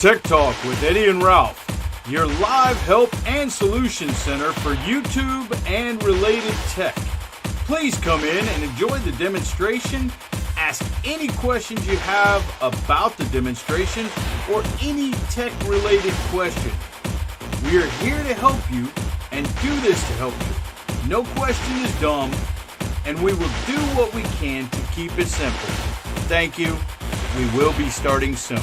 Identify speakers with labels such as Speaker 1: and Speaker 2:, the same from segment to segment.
Speaker 1: Tech Talk with Eddie and Ralph, your live help and solution center for YouTube and related tech. Please come in and enjoy the demonstration. Ask any questions you have about the demonstration or any tech-related question. We are here to help you and do this to help you. No question is dumb, and we will do what we can to keep it simple. Thank you. We will be starting soon.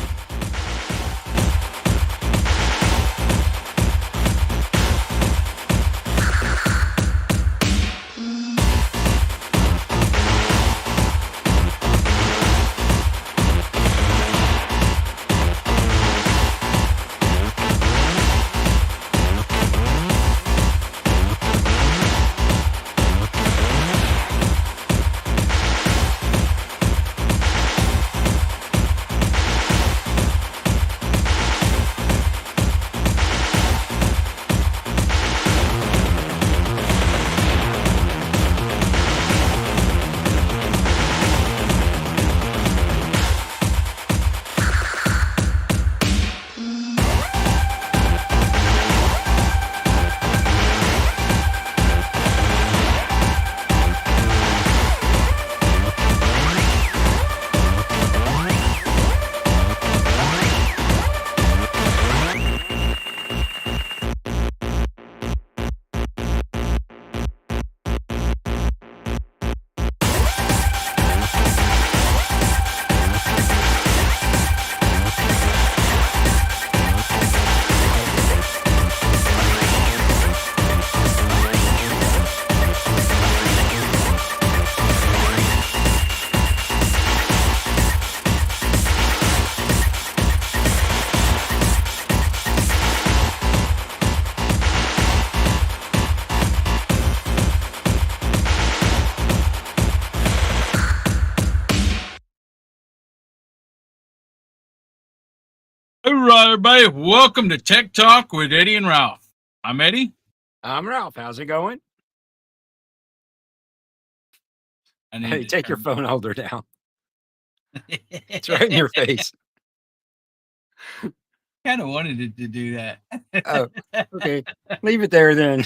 Speaker 1: All right, everybody. Welcome to Tech Talk with Eddie and Ralph. I'm Eddie.
Speaker 2: I'm Ralph. How's it going? Hey, take your phone holder down. It's right in your face.
Speaker 1: Kind of wanted it to do that.
Speaker 2: Oh, okay. Leave it there then.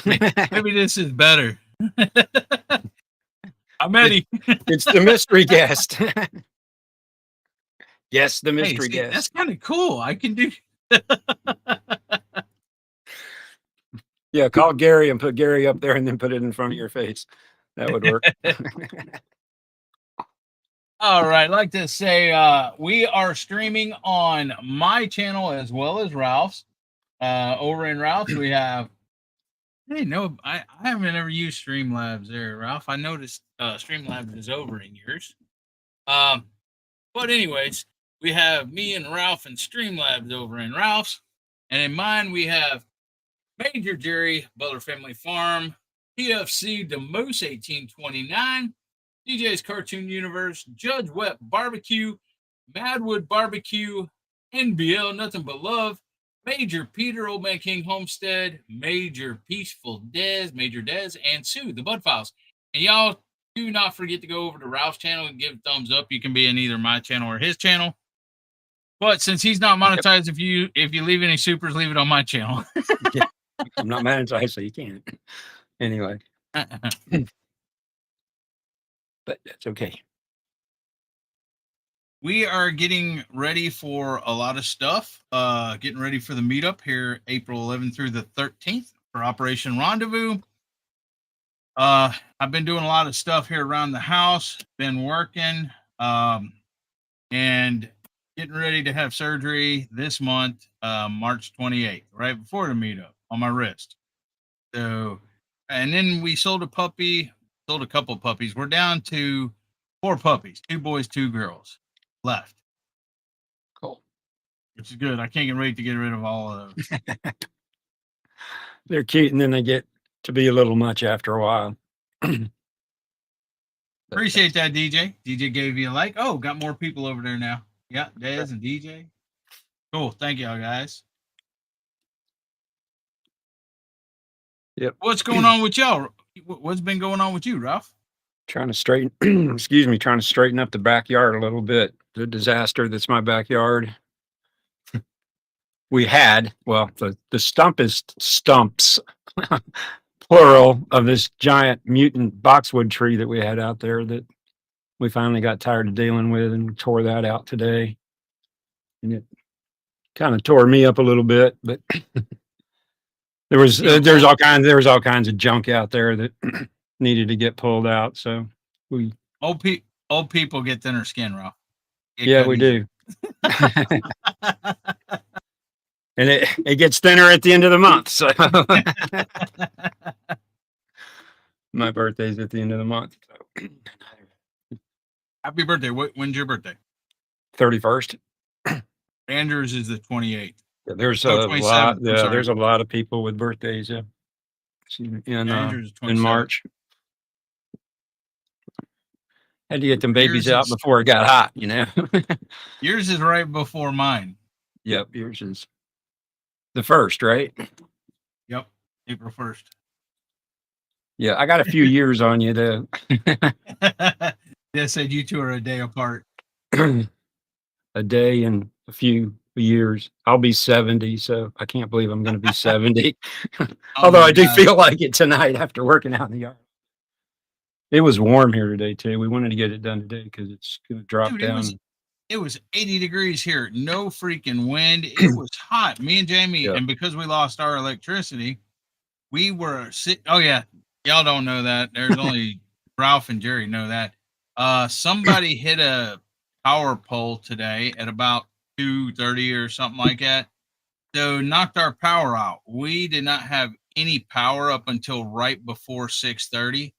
Speaker 1: Maybe this is better. I'm Eddie.
Speaker 2: It's the mystery guest. Yes, the mystery
Speaker 1: see,
Speaker 2: guest.
Speaker 1: That's kind of cool. I can do.
Speaker 2: Yeah, call Gary and put Gary up there and then put it in front of your face. That would work.
Speaker 1: All right. I'd like to say we are streaming on my channel as well as Ralph's. Over in Ralph's, we have. Hey, no, I haven't ever used Streamlabs there, Ralph. I noticed Streamlabs is over in yours. But anyways, we have me and Ralph and Streamlabs over in Ralph's. And in mine, we have Major Jerry, Butler Family Farm, PFC The Moose 1829, DJ's Cartoon Universe, Judge Wet Barbecue, Madwood Barbecue, NBL Nothing But Love, Major Peter, Old Man King Homestead, Major Peaceful Dez, Major Dez, and Sue, the Bud Files. And y'all do not forget to go over to Ralph's channel and give a thumbs up. You can be in either my channel or his channel. But since he's not monetized, if you leave any supers, leave it on my channel.
Speaker 2: Yeah, I'm not monetized, so you can't. Anyway. But that's okay.
Speaker 1: We are getting ready for a lot of stuff. Getting ready for the meetup here April 11th through the 13th for Operation Rendezvous. I've been doing a lot of stuff here around the house, been working, and getting ready to have surgery this month, March 28th, right before the meetup on my wrist. So, and then we sold a couple puppies. We're down to 4 puppies, 2 boys, 2 girls left.
Speaker 2: Cool.
Speaker 1: Which is good. I can't wait to get rid of all of those.
Speaker 2: They're cute, and then they get to be a little much after a while.
Speaker 1: Appreciate that, DJ. DJ gave you a like. Oh, got more people over there now. Yeah, Dez and DJ. Cool. Thank y'all, guys.
Speaker 2: Yep.
Speaker 1: What's going on with y'all? What's been going on with you, Ralph?
Speaker 2: Trying to straighten, trying to straighten up the backyard a little bit. The disaster that's my backyard. we had, well, the stumps, plural, of this giant mutant boxwood tree that we had out there that we finally got tired of dealing with and tore that out today. And it kind of tore me up a little bit, but there's all kinds of junk out there that needed to get pulled out. So we
Speaker 1: old people get thinner skin, Ralph.
Speaker 2: Yeah, we do. And it gets thinner at the end of the month. So my birthday's at the end of the month. So.
Speaker 1: Happy birthday. When's your birthday?
Speaker 2: 31st.
Speaker 1: Andrew's is the 28th.
Speaker 2: Yeah, there's a lot. Yeah, there's a lot of people with birthdays. Yeah, in March. Had to get them babies out before it got hot, you know.
Speaker 1: Yours is right before mine.
Speaker 2: Yep, yours is the 1st, right?
Speaker 1: Yep, April 1st.
Speaker 2: Yeah, I got a few years on you, though.
Speaker 1: They said you two are a day apart.
Speaker 2: A day and a few years. I'll be 70, so I can't believe I'm going to be 70. Although I do feel like it tonight after working out in the yard. It was warm here today, too. We wanted to get it done today because it's going to drop down.
Speaker 1: It was 80 degrees here. No freaking wind. It was hot. Me and Jamie, and because we lost our electricity, we were sitting. Oh, yeah. Y'all don't know that. There's only Ralph and Jerry know that. Somebody hit a power pole today at about 2:30 or something like that. So knocked our power out. We did not have any power up until right before 6:30.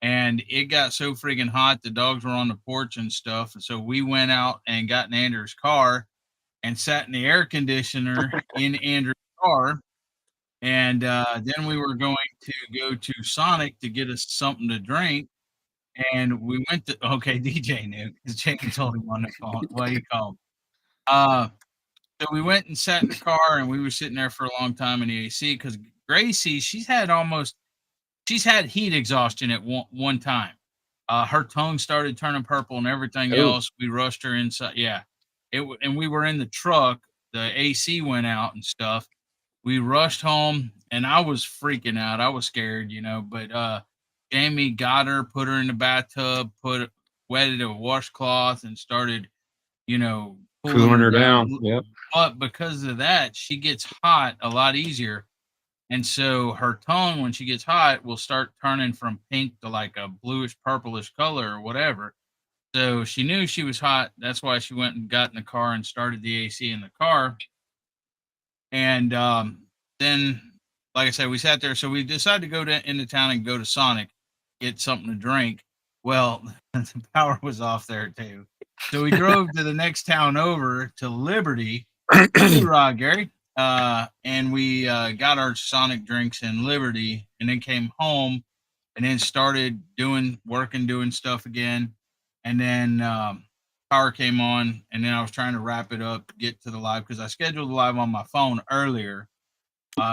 Speaker 1: And it got so freaking hot, the dogs were on the porch and stuff. And so we went out and got in Andrew's car and sat in the air conditioner in Andrew's car. And then we were going to go to Sonic to get us something to drink. And we went to, DJ knew because Jamie told him on the phone. Well, he called. So we went and sat in the car and we were sitting there for a long time in the AC because Gracie, she's had heat exhaustion at one time. Her tongue started turning purple and everything else. We rushed her inside. Yeah. And we were in the truck. The AC went out and stuff. We rushed home and I was freaking out. I was scared, but Jamie got her, put her in the bathtub, wetted a washcloth and started,
Speaker 2: cooling her down. Yep.
Speaker 1: But because of that, she gets hot a lot easier. And so her tongue, when she gets hot, will start turning from pink to like a bluish, purplish color or whatever. So she knew she was hot. That's why she went and got in the car and started the AC in the car. And then, like I said, we sat there. So we decided to go into town and go to Sonic, get something to drink. Well, the power was off there too. So we drove to the next town over to Liberty. Gary. And we got our Sonic drinks in Liberty and then came home and then started doing stuff again. And then power came on and then I was trying to wrap it up, get to the live because I scheduled the live on my phone earlier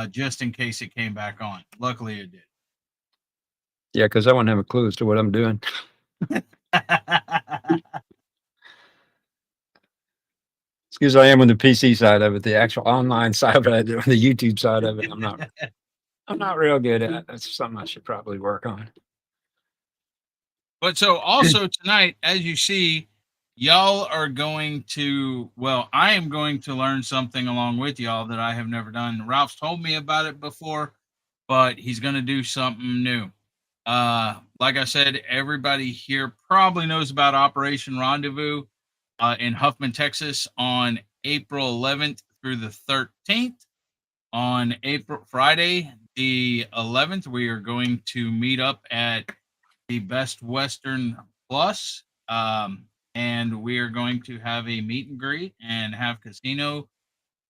Speaker 1: just in case it came back on. Luckily it did.
Speaker 2: Yeah, because I wouldn't have a clue as to what I'm doing. Excuse I am on the PC side of it, the actual online side of it, the YouTube side of it. I'm not real good at it. That's something I should probably work on.
Speaker 1: But so also tonight, as you see, y'all are going to, I am going to learn something along with y'all that I have never done. Ralph's told me about it before, but he's going to do something new. Like I said, everybody here probably knows about Operation Rendezvous in Huffman, Texas on April 11th through the 13th. On Friday, the 11th, we are going to meet up at the Best Western Plus, and we are going to have a meet and greet and have casino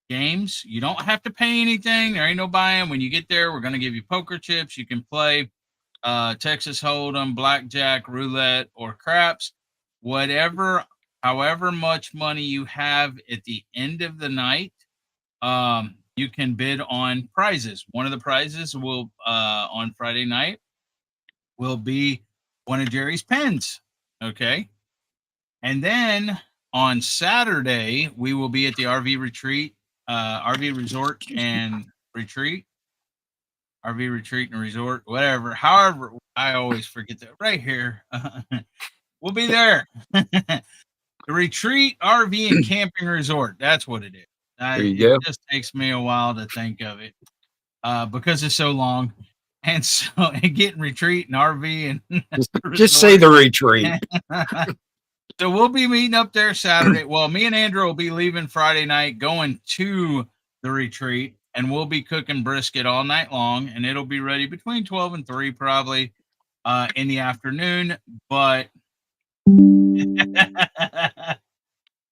Speaker 1: games. You don't have to pay anything. There ain't no buying. When you get there, we're going to give you poker chips. You can play Texas Hold'em, blackjack, roulette, or craps, however much money you have at the end of the night, you can bid on prizes. One of the prizes will on Friday night will be one of Jerry's pens. Okay. And then on Saturday, we will be at the RV retreat RV Resort and Retreat. RV Retreat and Resort, whatever. However, I always forget that right here. We'll be there. The Retreat RV and Camping Resort. That's what it is.
Speaker 2: There you
Speaker 1: It
Speaker 2: go.
Speaker 1: just takes me a while to think of it because it's so long. And so, and getting Retreat and RV and
Speaker 2: Just say the retreat.
Speaker 1: So we'll be meeting up there Saturday. Well, me and Andrew will be leaving Friday night, going to the Retreat, and we'll be cooking brisket all night long, and it'll be ready between 12 and 3 probably in the afternoon. But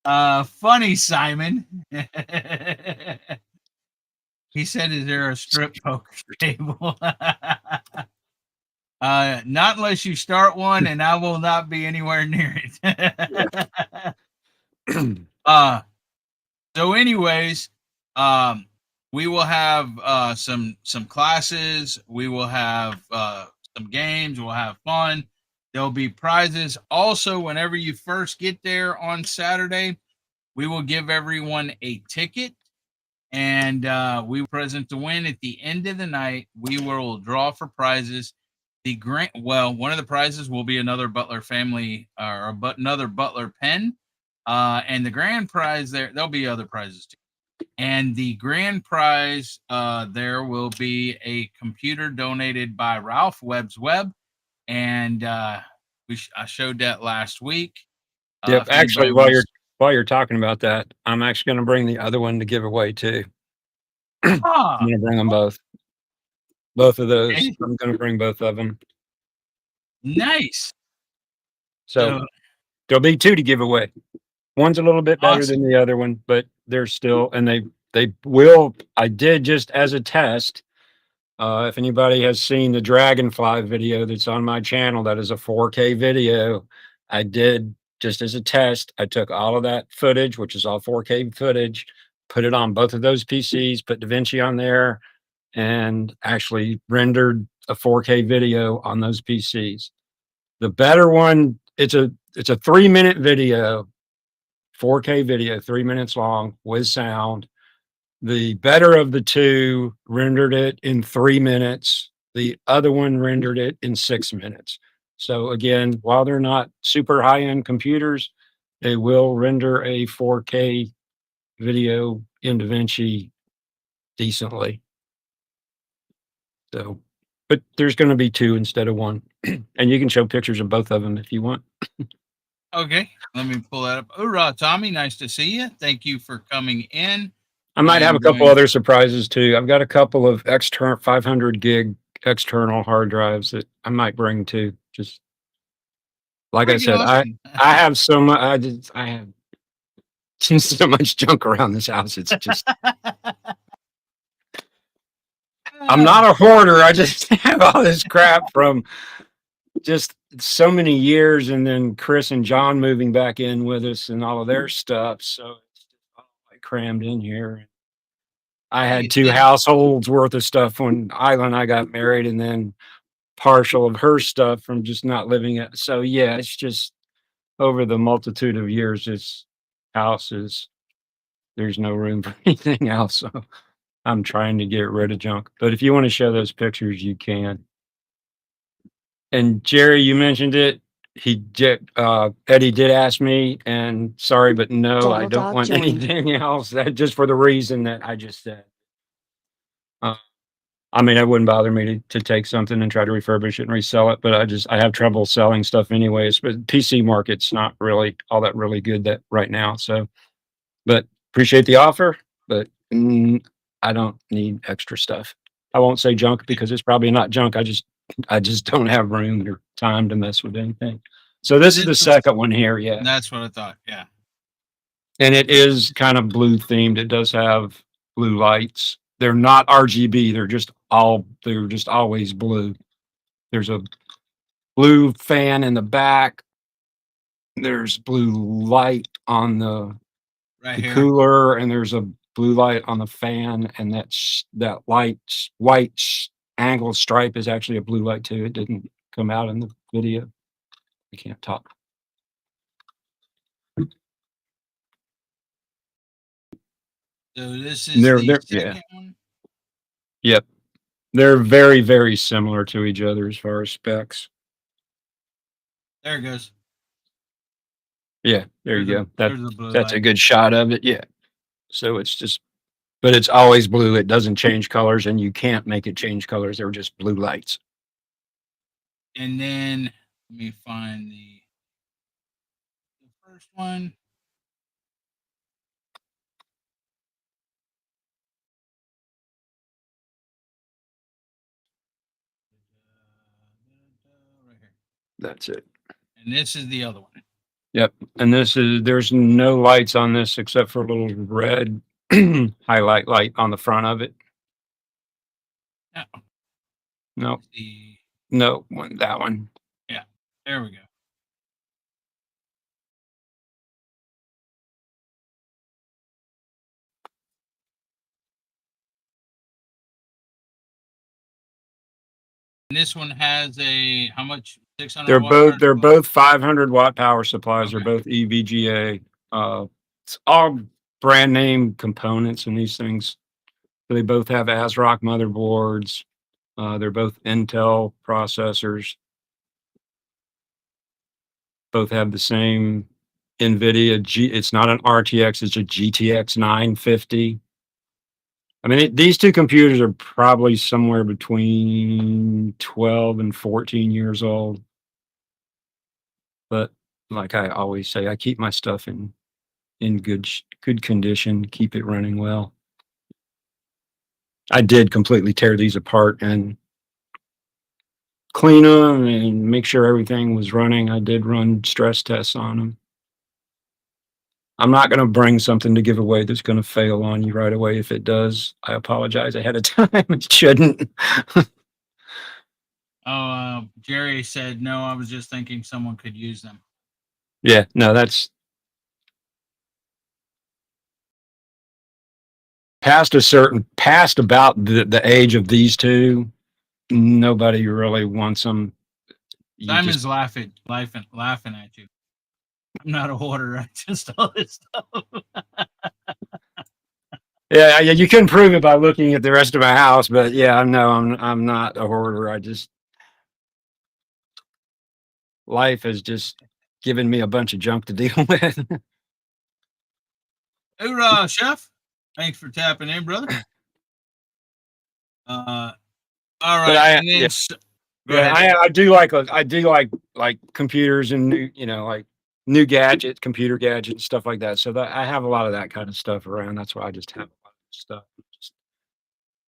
Speaker 1: funny, Simon. He said, "Is there a strip poker table?" Not unless you start one, and I will not be anywhere near it. So anyways, we will have some classes, we will have some games, we'll have fun. There'll be prizes. Also, whenever you first get there on Saturday, we will give everyone a ticket, and we will present to win at the end of the night. We will draw for prizes. One of the prizes will be another Butler family or another Butler pen. And the grand prize there'll be other prizes too. And the grand prize there will be a computer donated by Ralph Webb's Web. And I showed that last week.
Speaker 2: Yep. Actually, while you're talking about that, I'm actually going to bring the other one to give away too. I'm going to bring them both. Both of those. Okay. I'm going to bring both of them.
Speaker 1: Nice.
Speaker 2: So there'll be 2 to give away. One's a little bit better than the other one, but they're still, and they will. I did just as a test. If anybody has seen the Dragonfly video that's on my channel, that is a 4K video. I did just as a test. I took all of that footage, which is all 4K footage, put it on both of those PCs, put DaVinci on there, and actually rendered a 4K video on those PCs. The better one, it's a 3-minute video, 4K video, 3 minutes long with sound. The better of the 2 rendered it in 3 minutes. The other one rendered it in 6 minutes. So again, while they're not super high-end computers, they will render a 4K video in DaVinci decently. So, but there's going to be 2 instead of 1. And you can show pictures of both of them if you want.
Speaker 1: Okay, let me pull that up. Hoorah, Tommy, nice to see you. Thank you for coming in.
Speaker 2: I might have a couple other surprises too. I've got a couple of external 500 gig external hard drives that I might bring too. Just like I said, awesome. I have so much. I have so much junk around this house. It's just. I'm not a hoarder. I just have all this crap from just so many years, and then Chris and John moving back in with us and all of their stuff. So it's all like crammed in here. I had 2 households worth of stuff when Isla and I got married, and then partial of her stuff from just not living it. So yeah, it's just over the multitude of years, this house is, there's no room for anything else. So I'm trying to get rid of junk. But if you want to show those pictures, you can. And Jerry, you mentioned it. Eddie did ask me, and sorry, but no, I don't want anything else. That just for the reason that I just said. I mean, it wouldn't bother me to take something and try to refurbish it and resell it, but I have trouble selling stuff anyways. But PC market's not really all that really good that right now. So, but appreciate the offer, but I don't need extra stuff. I won't say junk because it's probably not junk. I just don't have room or time to mess with anything. So this is the second one here. Yeah.
Speaker 1: That's what I thought. Yeah.
Speaker 2: And it is kind of blue themed. It does have blue lights. They're not RGB. They're just always blue. There's a blue fan in the back. There's blue light on the cooler, and there's a blue light on the fan, and that white angled stripe is actually a blue light too. It didn't come out in the video. I can't talk.
Speaker 1: So this is
Speaker 2: They're
Speaker 1: the
Speaker 2: yeah.
Speaker 1: second one.
Speaker 2: Yep. They're very, very similar to each other as far as specs.
Speaker 1: There it goes.
Speaker 2: Yeah, there you go.
Speaker 1: There's the blue
Speaker 2: That's a
Speaker 1: light.
Speaker 2: good shot of it. Yeah. So it's just, but it's always blue. It doesn't change colors, and you can't make it change colors. They're just blue lights.
Speaker 1: And then let me find the first one. Right here.
Speaker 2: That's it.
Speaker 1: And this is the other one.
Speaker 2: Yep. And there's no lights on this except for a little red highlight light on the front of it.
Speaker 1: Yeah.
Speaker 2: No,
Speaker 1: The,
Speaker 2: no, that one.
Speaker 1: yeah, there we go. And this one has a how much? 600
Speaker 2: They're both 500-watt power supplies.
Speaker 1: Okay.
Speaker 2: They're both EVGA. It's all brand name components in these things. They both have ASRock motherboards. They're both Intel processors. Both have the same NVIDIA it's not an RTX, it's a GTX 950. I mean, these two computers are probably somewhere between 12 and 14 years old. But like I always say, I keep my stuff in good condition, keep it running well. I did completely tear these apart and clean them and make sure everything was running. I did run stress tests on them. I'm not going to bring something to give away that's going to fail on you right away. If it does, I apologize ahead of time. It shouldn't.
Speaker 1: Jerry said, no, I was just thinking someone could use them.
Speaker 2: Yeah, no, that's past about the age of these two. Nobody really wants them.
Speaker 1: Simon's laughing at you. I'm not a hoarder. I just all this stuff.
Speaker 2: Yeah, you can prove it by looking at the rest of my house, but yeah, no, I'm not a hoarder. I just life has just given me a bunch of junk to deal with.
Speaker 1: Hoorah, Chef. Thanks for tapping in, brother. All right. Go ahead.
Speaker 2: I do like computers and new gadgets, computer gadgets, stuff like that. So that I have a lot of that kind of stuff around. That's why I just have a lot of stuff.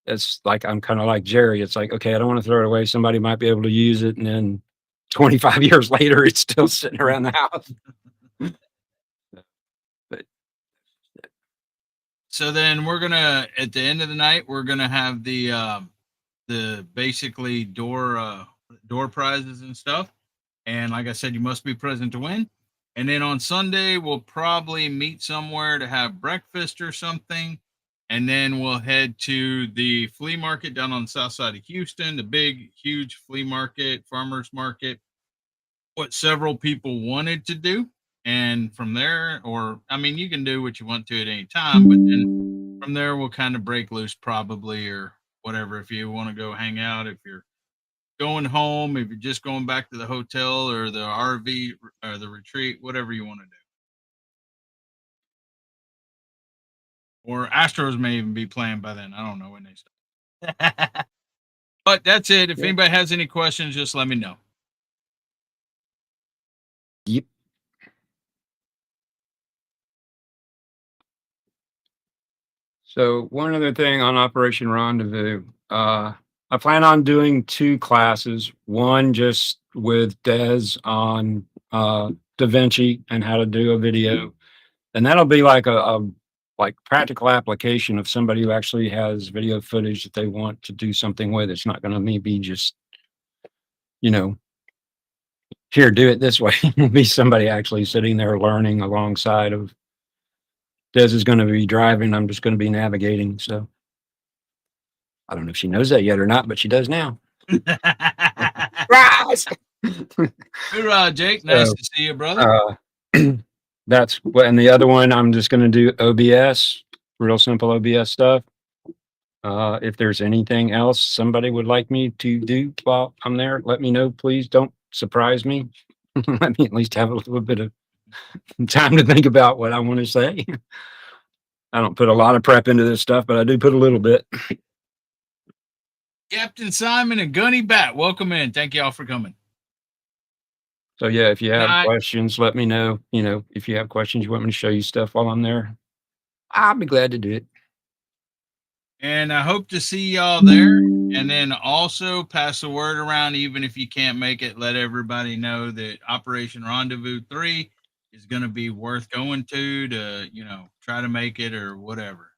Speaker 2: It's like I'm kind of like Jerry. It's like, okay, I don't want to throw it away. Somebody might be able to use it, and then 25 years later, it's still sitting around the house. But
Speaker 1: so then we're gonna at the end of the night we're gonna have the basically door prizes and stuff. And like I said, you must be present to win. And then on Sunday, we'll probably meet somewhere to have breakfast or something. And then we'll head to the flea market down on the south side of Houston, the big, huge flea market, farmers market, what several people wanted to do. And from there, or I mean, you can do what you want to at any time, but then from there, we'll kind of break loose probably or whatever. If you want to go hang out, if you're going home, if you're just going back to the hotel or the RV or the retreat, whatever you want to do. Or Astros may even be playing by then. I don't know when they start. But that's it. If anybody has any questions, just let me know.
Speaker 2: Yep. So one other thing on Operation Rendezvous, I plan on doing 2 classes. One just with Des on DaVinci and how to do a video, and that'll be like a like practical application of somebody who actually has video footage that they want to do something with. It's not going to be just here, do it this way. It'll be somebody actually sitting there learning alongside of Des is going to be driving. I'm just going to be navigating. So I don't know if she knows that yet or not, but she does now. Rise!
Speaker 1: Hoorah, Jake. Nice to see you, brother.
Speaker 2: That's what, and the other one, I'm just going to do OBS real simple OBS stuff. If there's anything else somebody would like me to do while I'm there, let me know. Please don't surprise me. Let me at least have a little bit of time to think about what I want to say. I don't put a lot of prep into this stuff, but I do put a little bit.
Speaker 1: Captain Simon and Gunny Bat, welcome in. Thank you all for coming.
Speaker 2: So yeah, if you have
Speaker 1: I-
Speaker 2: questions, let me know. You know, if you have questions, you want me to show you stuff while I'm there, I'll be glad to do it.
Speaker 1: And I hope to see y'all there. And then also pass the word around, even if you can't make it, let everybody know that Operation Rendezvous 3 is going to be worth going to, you know, try to make it or whatever.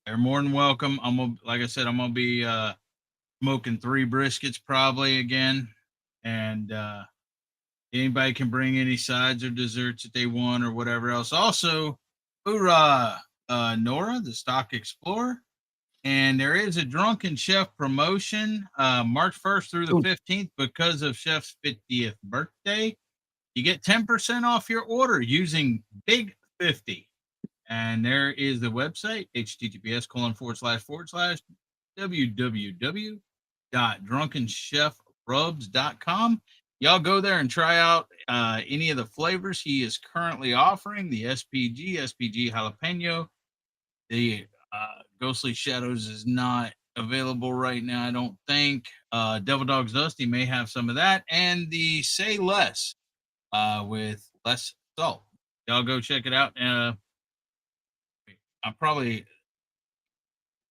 Speaker 1: They're more than welcome. I'm gonna, like I said, I'm gonna be smoking 3 briskets probably again. And anybody can bring any sides or desserts that they want or whatever else. Also, hoorah, Nora, the Stock Explorer. And there is a Drunken Chef promotion March 1st through the 15th because of Chef's 50th birthday. You get 10% off your order using Big 50. And there is the website, https://www.drunkenchefrubs.com. Y'all go there and try out any of the flavors he is currently offering, the SPG jalapeno. The Ghostly Shadows is not available right now, I don't think. Devil Dog's Dusty may have some of that, and the Say Less with less salt. Y'all go check it out. I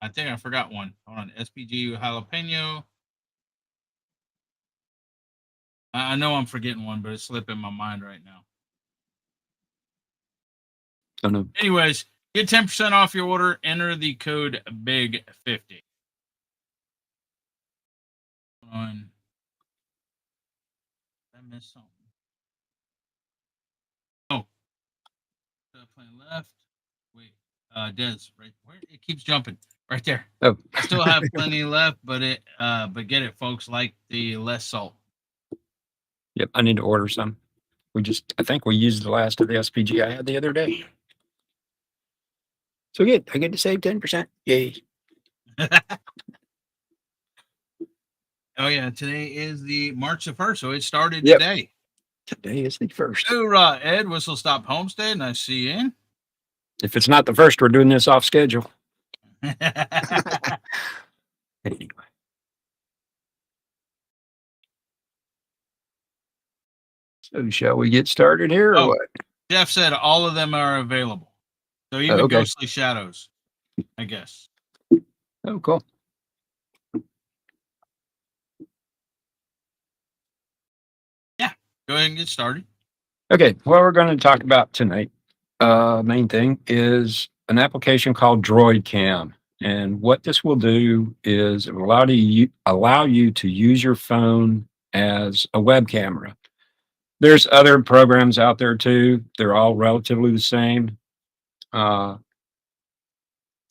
Speaker 1: think I forgot one. Hold on, SPG jalapeno. I know I'm forgetting one, but it's slipping my mind right now.
Speaker 2: Don't know.
Speaker 1: Anyways, get 10% off your order. Enter the code BIG50. On. I missed something. Oh, playing left. Wait, Des, right where it keeps jumping. Right there.
Speaker 2: Oh.
Speaker 1: I still have plenty left, but get it, folks. Like the less salt.
Speaker 2: Yep, I need to order some. I think we used the last of the SPG I had the other day. So good. I get to save 10%. Yay.
Speaker 1: Oh yeah, today is the March the 1st, so it started today.
Speaker 2: Today is the 1st.
Speaker 1: Hoorah, Ed, Whistle Stop Homestead, nice to see you in.
Speaker 2: If it's not the 1st, we're doing this off schedule. Anyway. So shall we get started here or what?
Speaker 1: Jeff said all of them are available. So even Ghostly Shadows, I guess.
Speaker 2: Oh, cool.
Speaker 1: Yeah, go ahead and get started.
Speaker 2: Okay, what we're going to talk about tonight, main thing, is an application called Droid Cam. And what this will do is it will allow you to use your phone as a web camera. There's other programs out there too. They're all relatively the same. They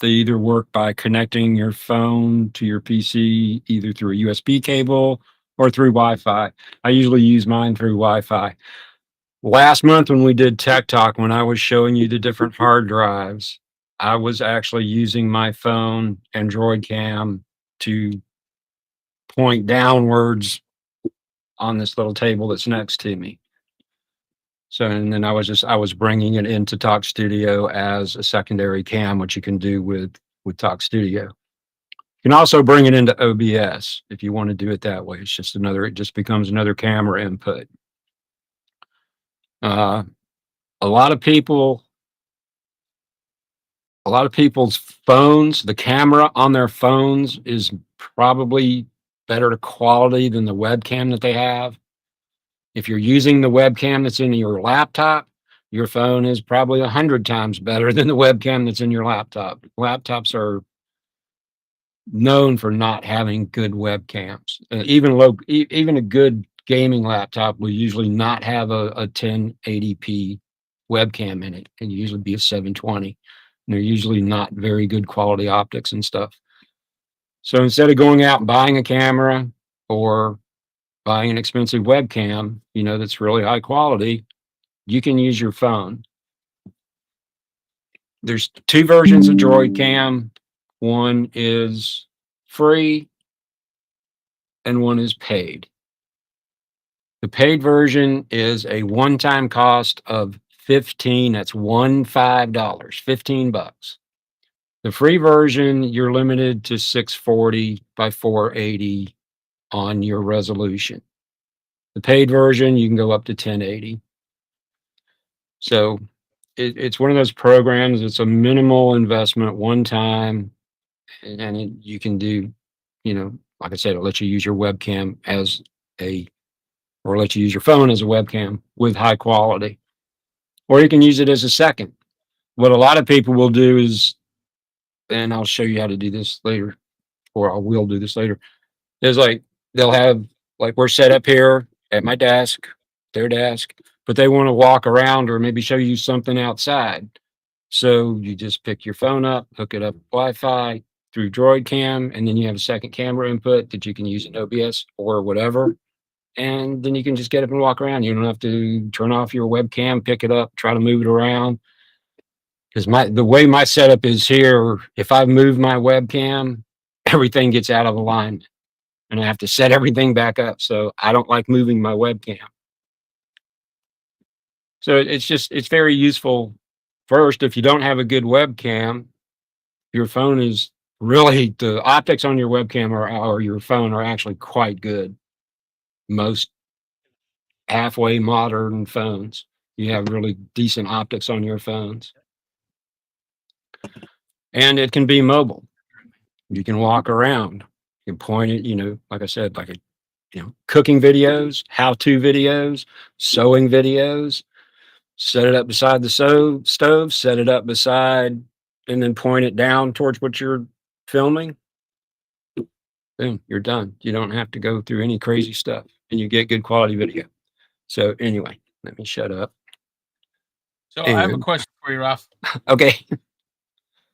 Speaker 2: either work by connecting your phone to your PC either through a USB cable or through Wi-Fi. I usually use mine through Wi-Fi. Last month when we did Tech Talk, when I was showing you the different hard drives, I was actually using my phone and Droid Cam to point downwards on this little table that's next to me. So, and then I was bringing it into Talk Studio as a secondary cam, which you can do with Talk Studio. You can also bring it into OBS if you want to do it that way. It's just it just becomes another camera input. A lot of people's phones, the camera on their phones is probably better quality than the webcam that they have. If you're using the webcam that's in your laptop, your phone is probably 100 times better than the webcam that's in your laptop. Laptops are known for not having good webcams. Even a good gaming laptop will usually not have a 1080p webcam in it. It can usually be a 720. And they're usually not very good quality optics and stuff. So instead of going out and buying a camera or buying an expensive webcam, that's really high quality, you can use your phone. There's two versions of Droid Cam. One is free and one is paid. The paid version is a one-time cost of that's $15, 15 bucks. The free version, you're limited to 640 by 480 on your resolution. The paid version, you can go up to 1080. So it's one of those programs. It's a minimal investment, one time, and you can do, like I said, it'll let you use your webcam or let you use your phone as a webcam with high quality, or you can use it as a second. What a lot of people will do is, and I'll show you how to do this later, or I will do this later, is like they'll have, like, we're set up here at my desk, their desk, but they want to walk around or maybe show you something outside. So you just pick your phone up, hook it up with Wi-Fi through Droid Cam, and then you have a second camera input that you can use in OBS or whatever. And then you can just get up and walk around. You don't have to turn off your webcam, pick it up, try to move it around. Because the way my setup is here, if I move my webcam, everything gets out of alignment and I have to set everything back up. So I don't like moving my webcam. So it's very useful. First, if you don't have a good webcam, your phone is really, the optics on your webcam or your phone are actually quite good. Most halfway modern phones, you have really decent optics on your phones. And it can be mobile. You can walk around. You can point it, like I said, cooking videos, how-to videos, sewing videos. Set it up beside the stove, set it up beside, and then point it down towards what you're filming. Boom, you're done. You don't have to go through any crazy stuff, and you get good quality video. So anyway, let me shut up.
Speaker 1: So I have a question for you, Ralph.
Speaker 2: Okay.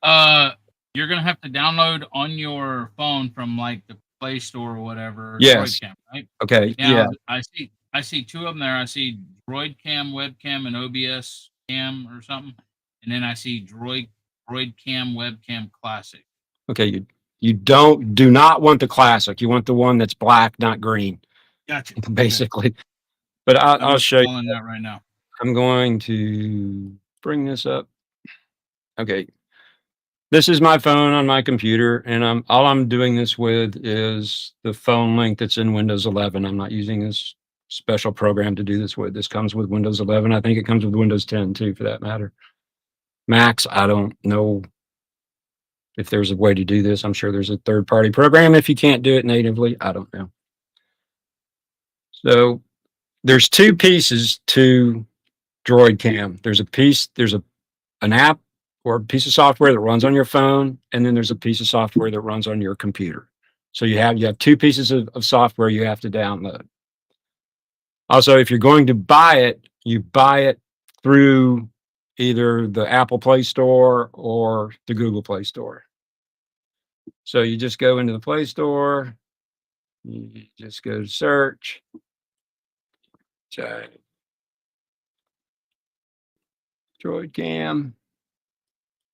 Speaker 1: You're gonna have to download on your phone from like the Play Store or whatever.
Speaker 2: Yes.
Speaker 1: Droid Cam, right?
Speaker 2: Okay.
Speaker 1: Now,
Speaker 2: Yeah.
Speaker 1: I see two of them there. I see Droid Cam, Webcam, and OBS Cam or something, and then I see Droid Cam, Webcam Classic.
Speaker 2: Okay. You do not want the classic. You want the one that's black, not green.
Speaker 1: Gotcha.
Speaker 2: Basically. Okay. But I'll show you
Speaker 1: that right now.
Speaker 2: I'm going to bring this up. Okay. This is my phone on my computer, and all I'm doing this with is the phone link that's in Windows 11. I'm not using this special program to do this with. This comes with Windows 11. I think it comes with Windows 10 too, for that matter. Macs, I don't know if there's a way to do this. I'm sure there's a third-party program if you can't do it natively. I don't know. So there's two pieces to Droid Cam. There's an app or a piece of software that runs on your phone, and then there's a piece of software that runs on your computer. So you have two pieces of software you have to download. Also, if you're going to buy it, you buy it through either the Apple Play Store or the Google Play Store. So you just go into the Play Store, you just go to search, Droid Cam,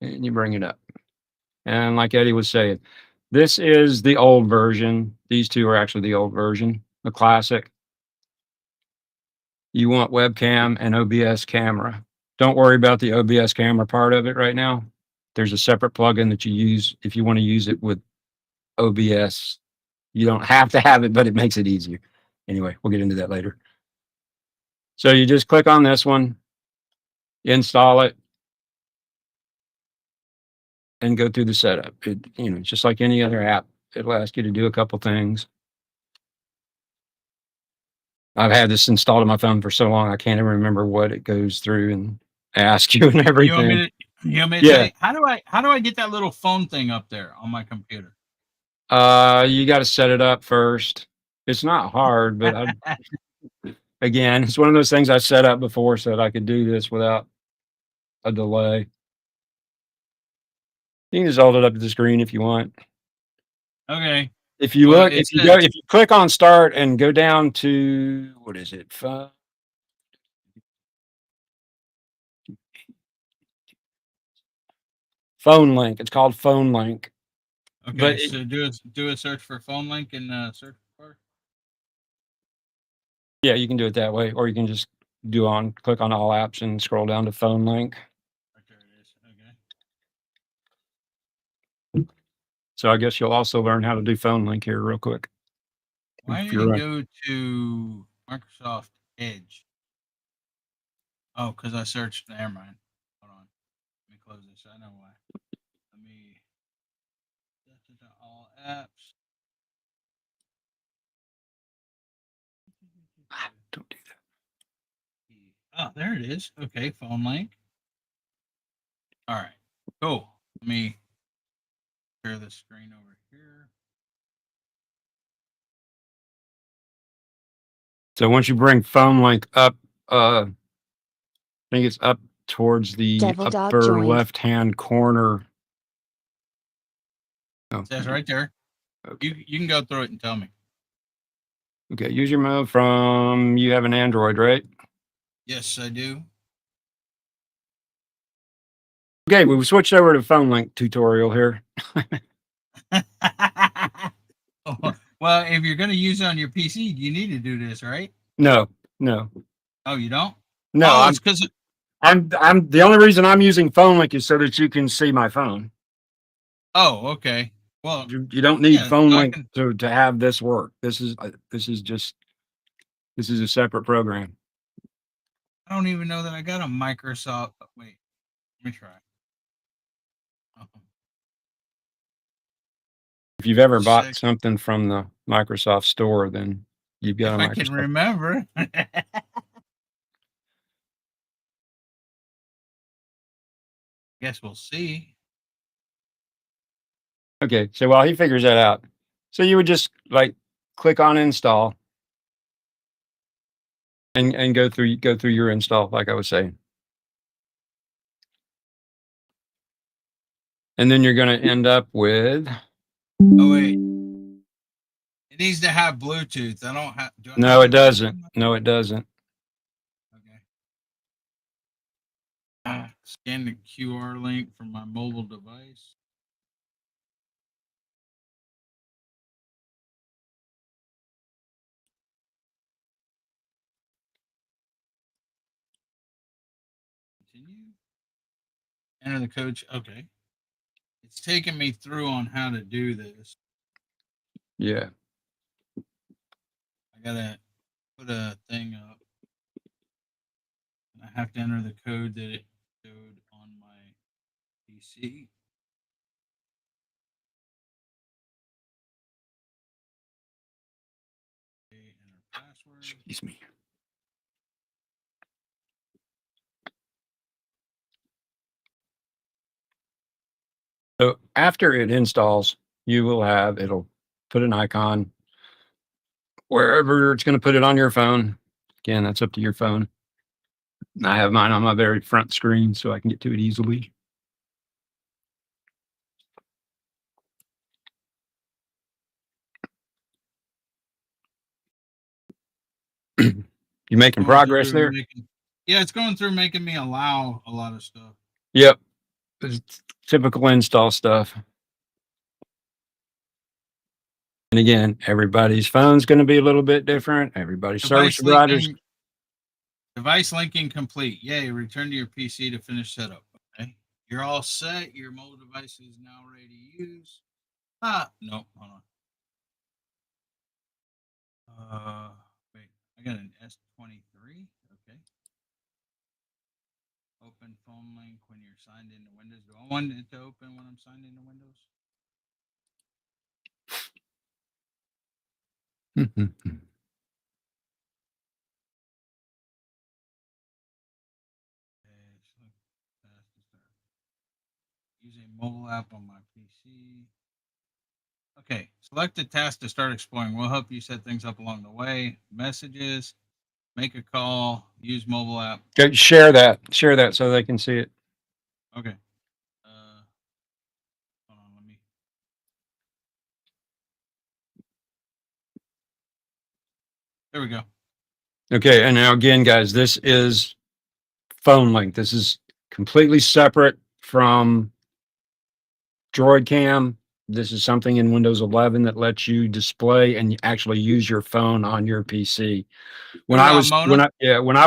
Speaker 2: and you bring it up. And like Eddie was saying, this is the old version. These two are actually the old version, the classic. You want webcam and OBS camera. Don't worry about the OBS camera part of it right now. There's a separate plugin that you use if you want to use it with OBS. You don't have to have it, but it makes it easier. Anyway, we'll get into that later. So you just click on this one, install it, and go through the setup. Just like any other app, it'll ask you to do a couple things. I've had this installed on my phone for so long, I can't even remember what it goes through and ask you and everything.
Speaker 1: You want me to tell you, how do I get that little phone thing up there on my computer?
Speaker 2: You got to set it up first. It's not hard, but again, it's one of those things I set up before so that I could do this without a delay. You can just hold it up to the screen if you want.
Speaker 1: Okay.
Speaker 2: If you if you click on start and go down to, what is it? Phone link. It's called Phone link.
Speaker 1: Okay,
Speaker 2: But
Speaker 1: so do a search for phone link in search bar.
Speaker 2: yeah, you can do it that way, or you can just click on all apps and scroll down to Phone link.
Speaker 1: Right there it is. Okay.
Speaker 2: So I guess you'll also learn how to do Phone link here real quick.
Speaker 1: Why
Speaker 2: If
Speaker 1: did it
Speaker 2: you're
Speaker 1: go to Microsoft Edge? Oh, because I searched. Never mind. Hold on. Let me close this. I know why. Let me all apps.
Speaker 2: don't do that.
Speaker 1: Oh, there it is. Okay, phone link. All right, cool. Let me share the screen over here.
Speaker 2: So once you bring Phone link up, I think it's up towards the
Speaker 3: Devil dog
Speaker 2: upper
Speaker 3: joined.
Speaker 2: left-hand corner. Oh,
Speaker 1: It says right there.
Speaker 2: okay.
Speaker 1: You can go through it and tell me.
Speaker 2: Okay, use your mode from, you have an Android, right?
Speaker 1: Yes, I do.
Speaker 2: Okay, we've switched over to Phone link tutorial here.
Speaker 1: Well, if you're going to use it on your PC, you need to do this, right?
Speaker 2: No.
Speaker 1: Oh, you don't?
Speaker 2: No,
Speaker 1: Oh, it's because
Speaker 2: I'm the only reason I'm using Phone link is so that you can see my phone.
Speaker 1: Oh, okay. Well,
Speaker 2: You don't need
Speaker 1: yeah,
Speaker 2: Phone
Speaker 1: so I
Speaker 2: link
Speaker 1: can.
Speaker 2: to have this work. This is a separate program.
Speaker 1: I don't even know that I got a Microsoft. Wait, let me try.
Speaker 2: If you've ever bought
Speaker 1: Sick.
Speaker 2: something from the Microsoft store, then you've got
Speaker 1: If
Speaker 2: a
Speaker 1: I can
Speaker 2: Microsoft.
Speaker 1: remember. Guess we'll see.
Speaker 2: Okay, so while he figures that out, so you would just like click on install and go through your install, like I was saying. And then you're going to end up with.
Speaker 1: Oh wait, it needs to have Bluetooth. I don't have. Do I
Speaker 2: No,
Speaker 1: have
Speaker 2: it
Speaker 1: Bluetooth
Speaker 2: doesn't.
Speaker 1: on my-
Speaker 2: No, it doesn't.
Speaker 1: Okay. Scan the QR link from my mobile device. Continue. Enter the code. Okay. It's taking me through on how to do this.
Speaker 2: Yeah.
Speaker 1: I gotta put a thing up. I have to enter the code that it showed on my PC. Okay, enter password.
Speaker 2: Excuse me. So after it installs, it'll put an icon wherever it's going to put it on your phone. Again, that's up to your phone. I have mine on my very front screen so I can get to it easily. You making progress there?
Speaker 1: Yeah, it's going through making me allow a lot of stuff.
Speaker 2: Yep. It's typical install stuff. And again, everybody's phone's going to be a little bit different. Everybody's service providers.
Speaker 1: Device linking complete. Yay, return to your PC to finish setup. Okay. You're all set. Your mobile device is now ready to use. No, hold on. Wait, I got an S23. Okay. Open phone link when you're signed into Windows. Do I want it to open when I'm signed into Windows? Use a mobile app on my PC. Okay, select a task to start exploring. We'll help you set things up along the way. Messages, make a call, use mobile app.
Speaker 2: Share that so they can see it.
Speaker 1: Okay. Hold on, let me. There we go.
Speaker 2: Okay, and now again, guys, this is Phone link. This is completely separate from Droid Cam. This is something in Windows 11 that lets you display and actually use your phone on your PC. When I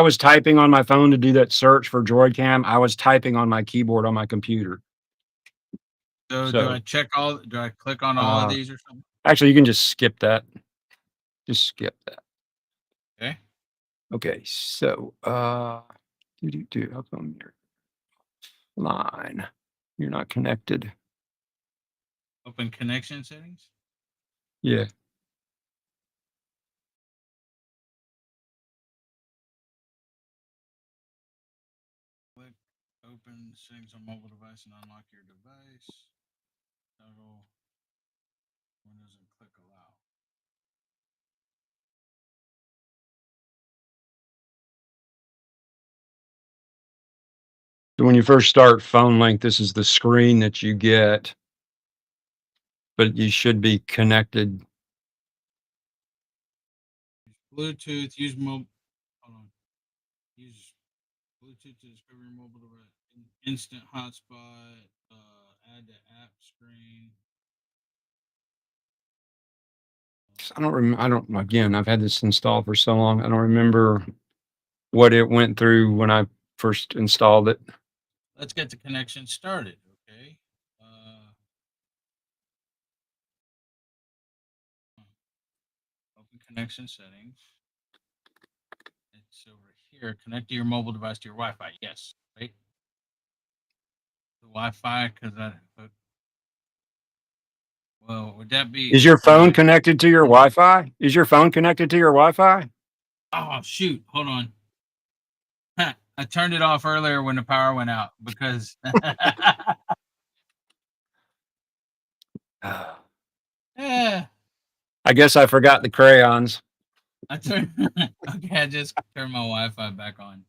Speaker 2: was typing on my phone to do that search for Droid Cam, I was typing on my keyboard on my computer.
Speaker 1: So do I click on all of these or something?
Speaker 2: Actually, you can just skip that. Just skip that.
Speaker 1: Okay.
Speaker 2: Okay, so how come you're line? You're not connected.
Speaker 1: Open connection settings.
Speaker 2: Yeah.
Speaker 1: Click open settings on mobile device and unlock your device. Toggle Windows and click allow.
Speaker 2: So when you first start Phone Link, this is the screen that you get, but you should be connected.
Speaker 1: Bluetooth. Use mobile. Hold on. Use Bluetooth to discover your mobile device. Instant hotspot. Add to app screen.
Speaker 2: I don't remember. Again, I've had this installed for so long. I don't remember what it went through when I first installed it.
Speaker 1: Let's get the connection started. Okay. Open connection settings. It's over here. Connect to your mobile device to your Wi-Fi. Yes. Right. The Wi-Fi, because well, would that be?
Speaker 2: Is your phone connected to your Wi-Fi? Is your phone connected to your Wi-Fi?
Speaker 1: Oh shoot! Hold on. I turned it off earlier when the power went out because. Yeah.
Speaker 2: I guess I forgot the crayons.
Speaker 1: Okay, I just turned my Wi-Fi back on.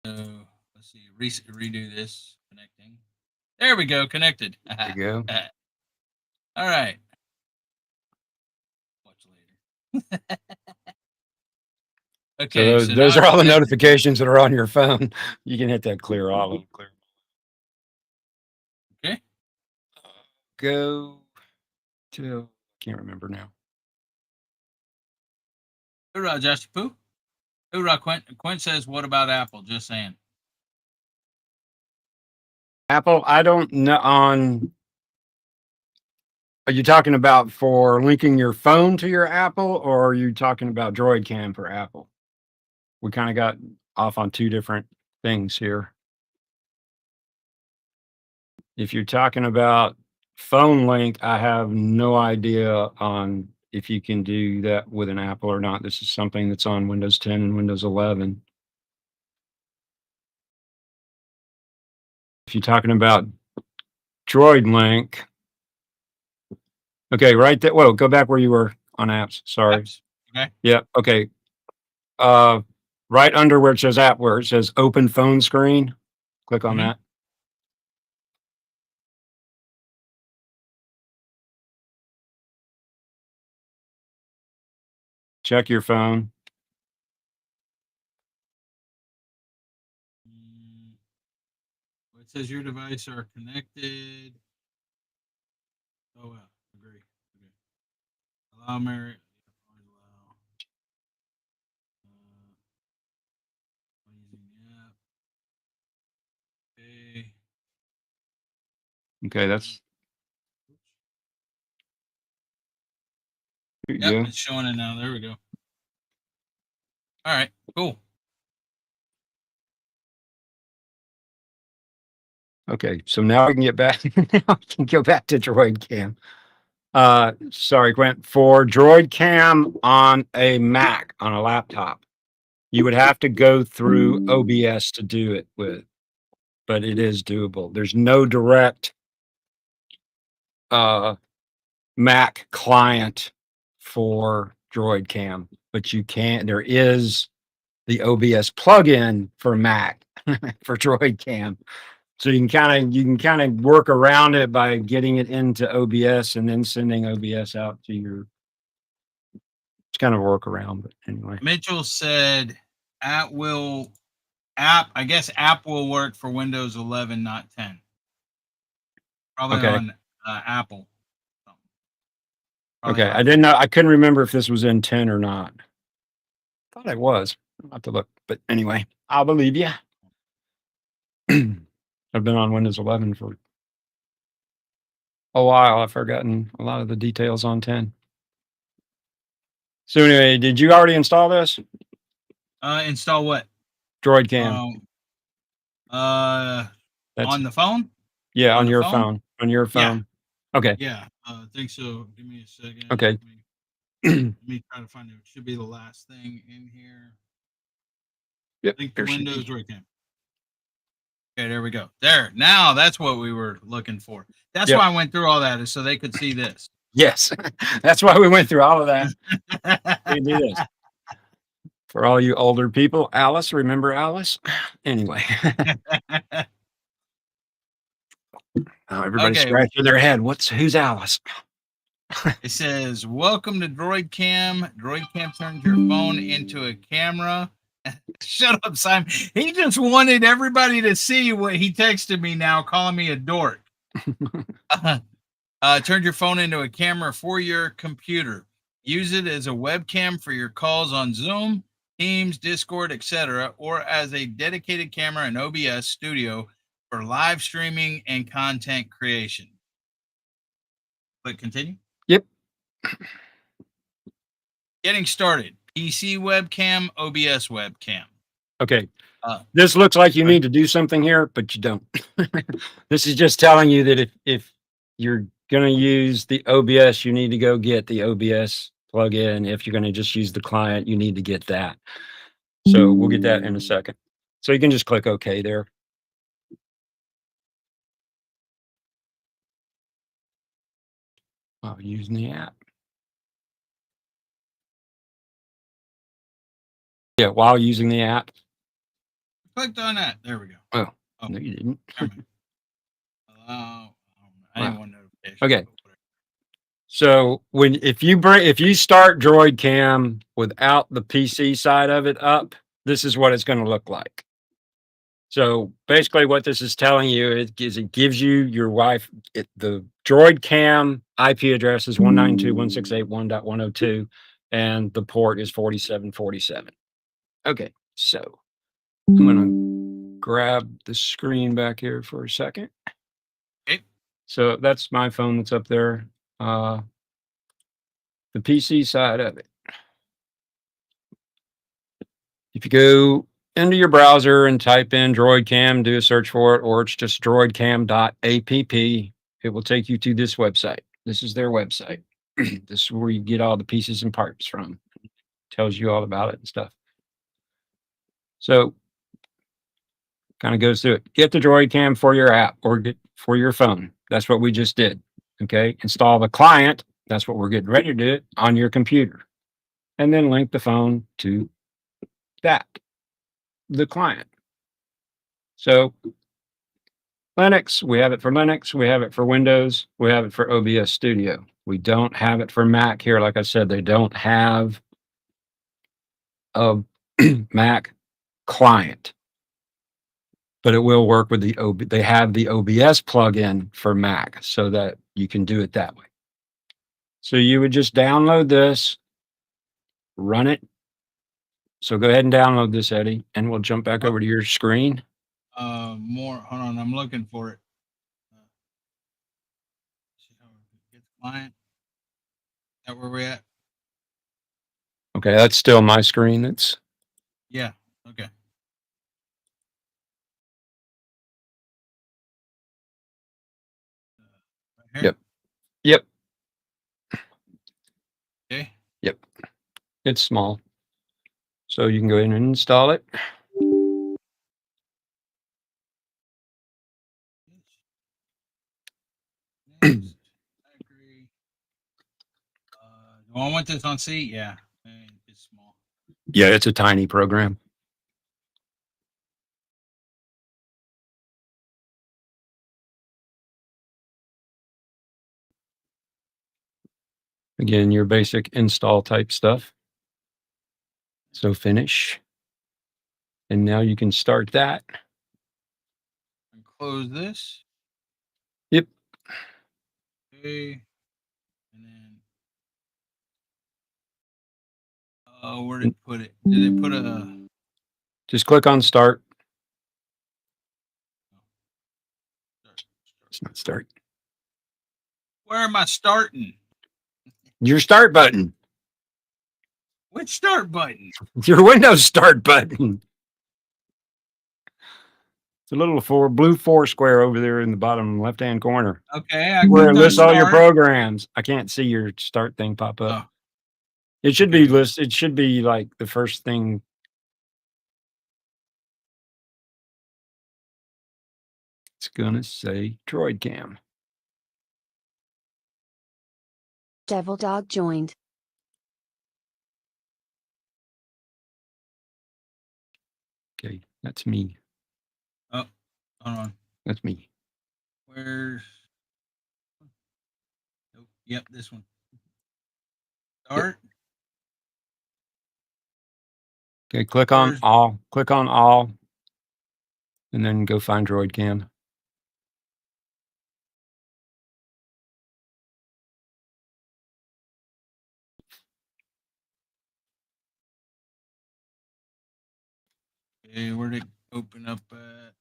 Speaker 1: So let's see. Redo this. Connecting. There we go. Connected.
Speaker 2: There you go.
Speaker 1: All right. Watch later. Okay.
Speaker 2: So those are all the notifications that are on your phone. You can hit that clear all of them. Clear.
Speaker 1: Okay.
Speaker 2: Go to, can't remember now.
Speaker 1: Hoorah, Josh Poo. Hoorah, Quint. Quint says, what about Apple? Just saying.
Speaker 2: Apple, I don't know are you talking about for linking your phone to your Apple, or are you talking about Droid Cam for Apple? We kind of got off on two different things here. If you're talking about phone link, I have no idea on if you can do that with an Apple or not. This is something that's on Windows 10 and Windows 11. If you're talking about Droid Link, okay, right there. Whoa, go back where you were on apps. Sorry.
Speaker 1: Apps. Okay.
Speaker 2: Yeah. Okay. Right under where it says app, where it says open phone screen, click on that. Check your phone.
Speaker 1: It says your device are connected. Oh, wow. Agree. Okay. Allow Mary. Allow. Using the app. Okay.
Speaker 2: Okay, that's.
Speaker 1: Yep, it's showing it now. There we go. All right, cool.
Speaker 2: Okay, so now I can get back. Now I can go back to Droid Cam. Sorry, Grant. For Droid Cam on a Mac, on a laptop, you would have to go through OBS to do it with, but it is doable. There's no direct Mac client for Droid Cam, but you can. There is the OBS plugin for Mac for Droid Cam. So you can kind of work around it by getting it into OBS and then sending OBS out to your. It's kind of a workaround, but anyway.
Speaker 1: Mitchell said, "At will App, I guess app will work for Windows 11, not 10. Probably
Speaker 2: Okay.
Speaker 1: on Apple.
Speaker 2: Okay. I
Speaker 1: Not.
Speaker 2: didn't know. I couldn't remember if this was in 10 or not. Thought it was. I'll have to look. But anyway, I'll believe you. I've been on Windows 11 for a while. I've forgotten a lot of the details on 10. So anyway, did you already install this?
Speaker 1: Install what?
Speaker 2: Droid Cam. That's
Speaker 1: On the phone?
Speaker 2: yeah, on
Speaker 1: the
Speaker 2: your
Speaker 1: phone?
Speaker 2: phone. On your phone. Okay.
Speaker 1: Yeah, I think so. Give me a second.
Speaker 2: Okay.
Speaker 1: Let me try to find it. It should be the last thing in here.
Speaker 2: Yep.
Speaker 1: Link to Windows Droid Cam. Okay, there we go. There. Now that's what we were looking for. That's why I went through all that, is so they could see this.
Speaker 2: Yes. That's why we went through all of that. We do this. For all you older people, Alice, remember Alice? Anyway. Oh, everybody's scratching their head. Who's Alice?
Speaker 1: It says, welcome to Droid Cam. Droid Cam turns your phone into a camera. Shut up, Simon. He just wanted everybody to see what he texted me now, calling me a dork. Turn your phone into a camera for your computer. Use it as a webcam for your calls on Zoom, Teams, Discord, etc., or as a dedicated camera in OBS Studio for live streaming and content creation. Click continue.
Speaker 2: Yep.
Speaker 1: Getting started. PC webcam, OBS webcam.
Speaker 2: Okay. This looks like you need to do something here, but you don't. This is just telling you that if you're going to use the OBS, you need to go get the OBS plugin. If you're going to just use the client, you need to get that. So we'll get that in a second. So you can just click OK there. While using the app. Yeah, while using the app.
Speaker 1: Clicked on that. There we go.
Speaker 2: Oh. No, you didn't.
Speaker 1: I didn't want notification.
Speaker 2: Okay. So if you start Droid Cam without the PC side of it up, this is what it's going to look like. So basically what this is telling you is it gives you your the Droid Cam IP address is 192.168.1.102 and the port is 4747. Okay, so I'm going to grab the screen back here for a second.
Speaker 1: Okay.
Speaker 2: So that's my phone that's up there. The PC side of it. If you go into your browser and type in DroidCam, do a search for it, or it's just droidcam.app, it will take you to this website. This is their website. This is where you get all the pieces and parts from. It tells you all about it and stuff. So kind of goes through it. Get the DroidCam for your app or for your phone. That's what we just did. Okay. Install the client. That's what we're getting ready to do on your computer. And then link the phone to the client. So Linux, we have it for Linux, we have it for Windows, we have it for OBS Studio. We don't have it for Mac here. Like I said, they don't have a Mac client, but it will work with they have the OBS plugin for Mac so that you can do it that way. So you would just download this, run it. So go ahead and download this, Eddie, and we'll jump back over to your screen.
Speaker 1: Hold on, I'm looking for it. Client. Is that where we're at?
Speaker 2: Okay, that's still my screen.
Speaker 1: Yeah. Okay. Right
Speaker 2: here? Yep.
Speaker 1: Okay.
Speaker 2: Yep. It's small. So you can go in and install it.
Speaker 1: Do I want this on C? Yeah. It's small.
Speaker 2: Yeah, it's a tiny program. Again, your basic install type stuff. So finish. And now you can start that.
Speaker 1: And close this.
Speaker 2: Yep.
Speaker 1: Okay. And then, where did it put it? Did they put a?
Speaker 2: Just click on start. It's not start.
Speaker 1: Where am I starting?
Speaker 2: Your start button.
Speaker 1: Which start button?
Speaker 2: Your Windows start button. It's a little blue four square over there in the bottom left-hand corner.
Speaker 1: Okay, I
Speaker 2: Where it
Speaker 1: clicked on
Speaker 2: lists all your
Speaker 1: start.
Speaker 2: programs. I can't see your start thing pop up.
Speaker 1: Oh,
Speaker 2: It should
Speaker 1: okay,
Speaker 2: be
Speaker 1: good.
Speaker 2: listed. It should be like the first thing. It's gonna say Droid Cam.
Speaker 3: Devil Dog joined.
Speaker 2: Okay, that's me.
Speaker 1: Oh, hold on.
Speaker 2: That's me.
Speaker 1: Where's? Nope. Yep, this one. Start.
Speaker 2: Okay, click on
Speaker 1: Where's-
Speaker 2: all. Click on all, and then go find Droid Cam.
Speaker 1: Okay, where'd it open up at?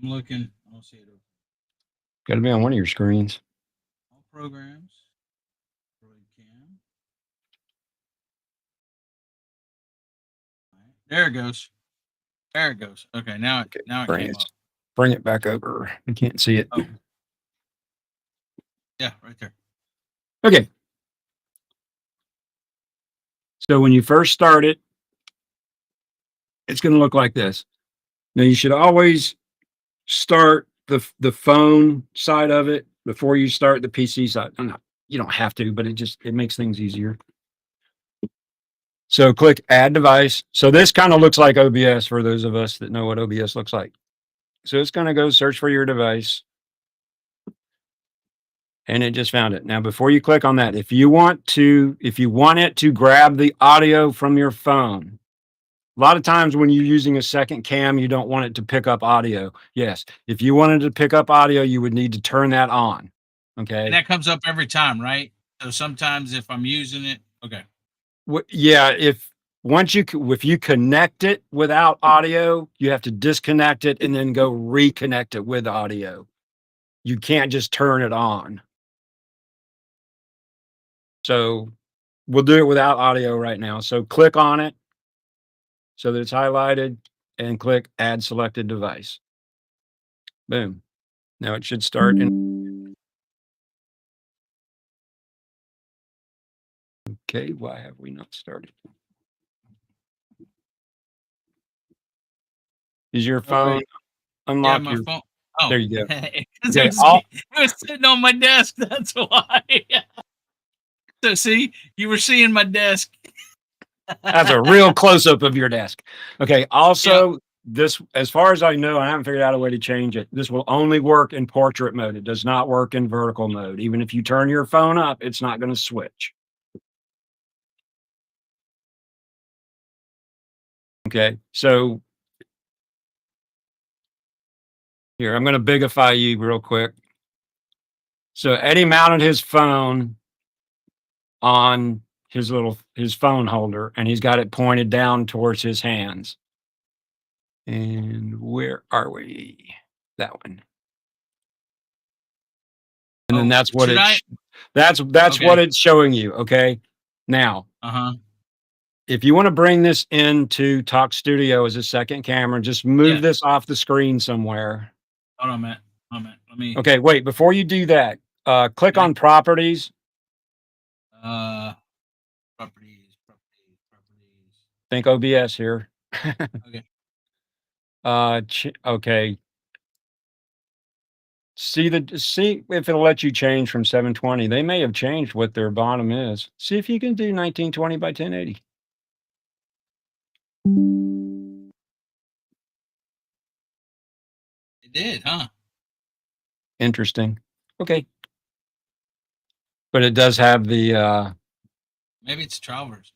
Speaker 1: I'm looking. I don't see it open.
Speaker 2: Got to be on one of your screens.
Speaker 1: All programs. Droid Cam. All right, there it goes. There it goes. Okay, now it came up.
Speaker 2: Bring it back over. I can't see it.
Speaker 1: Oh. Yeah, right there.
Speaker 2: Okay. So when you first start it, it's going to look like this. Now you should always start the phone side of it before you start the PC side. You don't have to, but it makes things easier. So click add device. So this kind of looks like OBS for those of us that know what OBS looks like. So it's going to go search for your device. And it just found it. Now, before you click on that, if you want it to grab the audio from your phone, a lot of times when you're using a second cam, you don't want it to pick up audio. Yes. If you wanted to pick up audio, you would need to turn that on. Okay.
Speaker 1: And that comes up every time, right? So sometimes if I'm using it, okay.
Speaker 2: Yeah. If you connect it without audio, you have to disconnect it and then go reconnect it with audio. You can't just turn it on. So we'll do it without audio right now. So click on it so that it's highlighted and click add selected device. Boom. Now it should start. Okay, why have we not started? Is your phone unlocked?
Speaker 1: Yeah, my phone. Oh,
Speaker 2: there you go.
Speaker 1: Okay, it was sitting on my desk. That's why. So see, you were seeing my desk.
Speaker 2: That's a real close up of your desk. Okay. Also, this, as far as I know, I haven't figured out a way to change it. This will only work in portrait mode. It does not work in vertical mode. Even if you turn your phone up, it's not going to switch. Okay. So here, I'm going to bigify you real quick. So Eddie mounted his phone on his phone holder, and he's got it pointed down towards his hands. And where are we? That one. And then that's what that's
Speaker 1: Okay.
Speaker 2: what it's showing you. Okay. Now, if you want to bring this into Talk Studio as a second camera, just move this off the screen somewhere.
Speaker 1: Hold on, Matt. Let me.
Speaker 2: Okay, wait. Before you do that, click on properties.
Speaker 1: Properties.
Speaker 2: Think OBS here.
Speaker 1: Okay.
Speaker 2: Okay. See if it'll let you change from 720. They may have changed what their bottom is. See if you can do 1920 by 1080.
Speaker 1: It did, huh?
Speaker 2: Interesting. Okay. But it does have the
Speaker 1: Maybe it's Travers.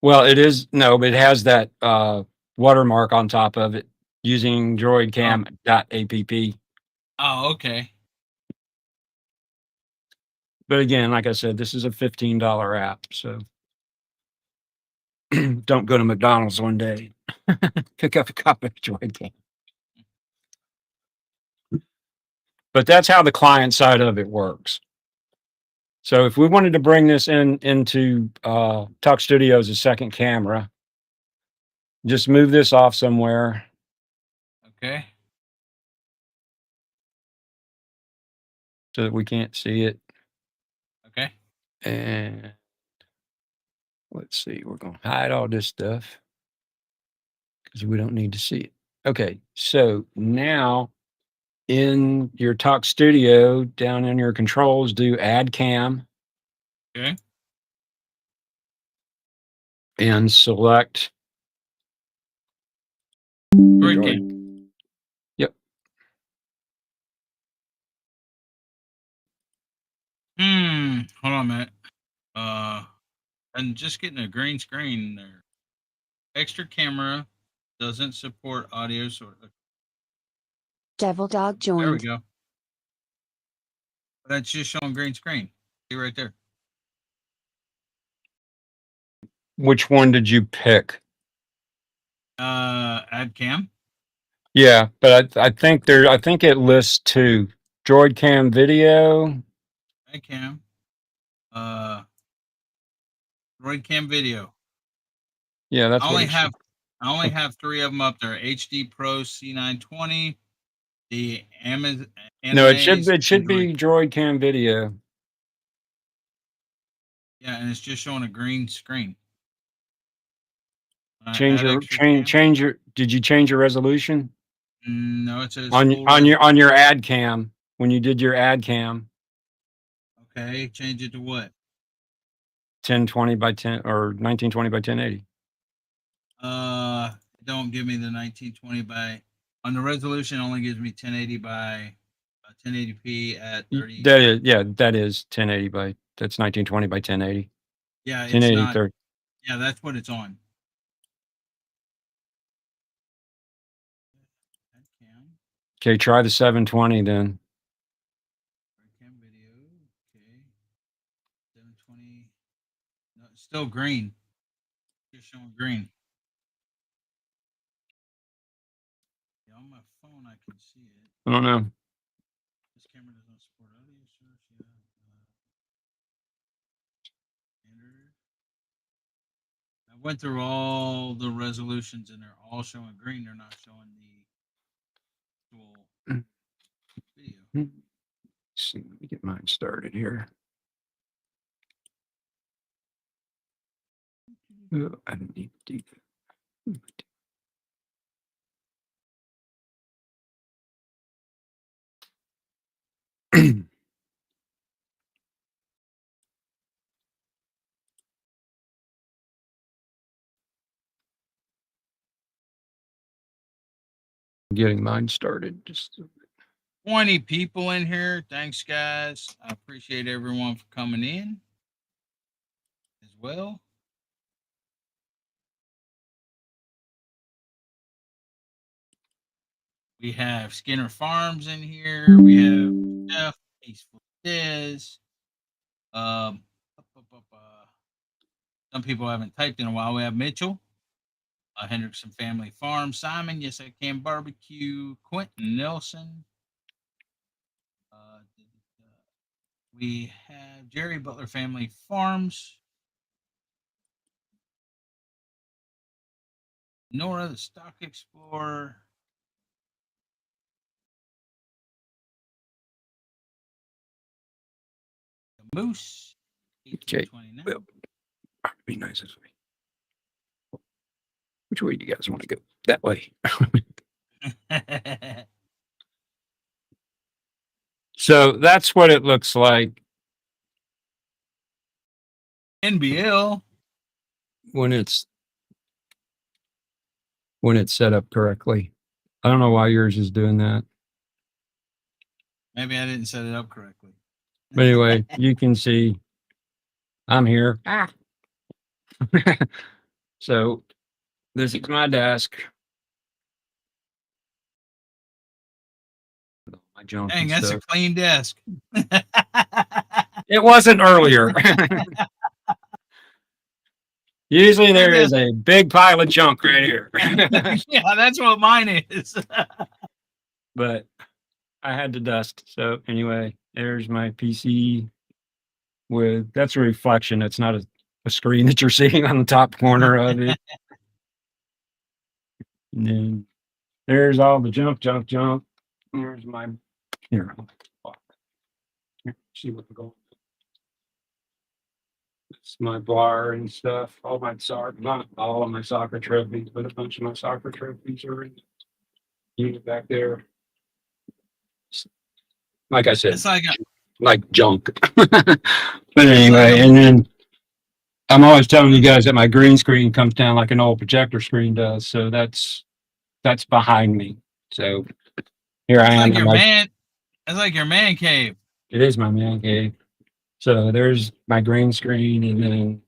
Speaker 2: Well, it is no, but it has that watermark on top of it using droidcam.app.
Speaker 1: Oh, okay.
Speaker 2: But again, like I said, this is a $15 app, so don't go to McDonald's one day. Pick up a copy of droidcam. But that's how the client side of it works. So if we wanted to bring this into Talk Studio as a second camera, just move this off somewhere.
Speaker 1: Okay.
Speaker 2: So that we can't see it.
Speaker 1: Okay.
Speaker 2: And let's see, we're going to hide all this stuff because we don't need to see it. Okay, so now in your Talk Studio, down in your controls, do add cam.
Speaker 1: Okay.
Speaker 2: And select
Speaker 1: Droid cam.
Speaker 2: Yep.
Speaker 1: Hold on a minute. I'm just getting a green screen there. Extra camera doesn't support audio, so
Speaker 3: Devil Dog
Speaker 1: there we
Speaker 3: joined.
Speaker 1: go. That's just showing green screen. See right there.
Speaker 2: Which one did you pick?
Speaker 1: Add cam.
Speaker 2: Yeah, but I think it lists two. Droid cam video.
Speaker 1: Add cam. Droid cam video.
Speaker 2: Yeah, that's
Speaker 1: I
Speaker 2: what
Speaker 1: only have 3 of them up there. HD Pro C920. The Amazon.
Speaker 2: No, it should be Droid cam video.
Speaker 1: Yeah, and it's just showing a green screen.
Speaker 2: Change your did you change your resolution?
Speaker 1: No, it says
Speaker 2: on
Speaker 1: full
Speaker 2: on your ad cam when you did your ad cam.
Speaker 1: Okay, change it to what?
Speaker 2: 1020 by 10 or 1920 by 1080.
Speaker 1: Don't give me the 1920 by on the resolution. Only gives me 1080 by 1080p at 30.
Speaker 2: That is 1080 by that's 1920 by 1080.
Speaker 1: Yeah,
Speaker 2: 1080
Speaker 1: not.
Speaker 2: 30.
Speaker 1: Yeah, that's what it's on.
Speaker 2: Okay, try the 720 then.
Speaker 1: Cam video. Okay. 720. No, it's still green. Just showing green. Yeah, on my phone I can see it.
Speaker 2: I don't know.
Speaker 1: This camera doesn't support audio source. Yeah. Standard. I went through all the resolutions and they're all showing green. They're not showing the actual video.
Speaker 2: Let's see, let me get mine started here. Oh, I don't need to do that. Getting mine started. Just
Speaker 1: 20 people in here. Thanks, guys. I appreciate everyone for coming in as well. We have Skinner Farms in here. We have Jeff, Peaceful Diz. Some people haven't typed in a while. We have Mitchell, Hendrickson Family Farm, Simon, Yes I Can Barbecue, Quentin Nelson. We have Jerry Butler Family Farms, Nora the Stock Explorer, the Moose,
Speaker 2: okay. Well, it'd be nice this way. Which way do you guys want to go? That way. So that's what it looks like.
Speaker 1: NBL.
Speaker 2: When it's set up correctly. I don't know why yours is doing that.
Speaker 1: Maybe I didn't set it up correctly.
Speaker 2: But anyway, you can see I'm here. So this is my desk. My junk
Speaker 1: Dang,
Speaker 2: and
Speaker 1: that's a
Speaker 2: stuff.
Speaker 1: clean desk.
Speaker 2: It wasn't earlier. Usually there
Speaker 1: Yeah.
Speaker 2: is a big pile of junk right here.
Speaker 1: Yeah, that's what mine is.
Speaker 2: But I had to dust. So anyway, there's my PC with that's a reflection. It's not a screen that you're seeing on the top corner of it. And then there's all the junk. Here's my here. See what we're going. It's my bar and stuff. All my soccer, not all of my soccer trophies, but a bunch of my soccer trophies are in the unit back there. Like I said,
Speaker 1: It's like a,
Speaker 2: like junk. But anyway, and then I'm always telling you guys that my green screen comes down like an old projector screen does. So that's behind me. So here I
Speaker 1: it's
Speaker 2: am.
Speaker 1: like your man. It's like your man cave.
Speaker 2: It is my man cave. So there's my green screen and then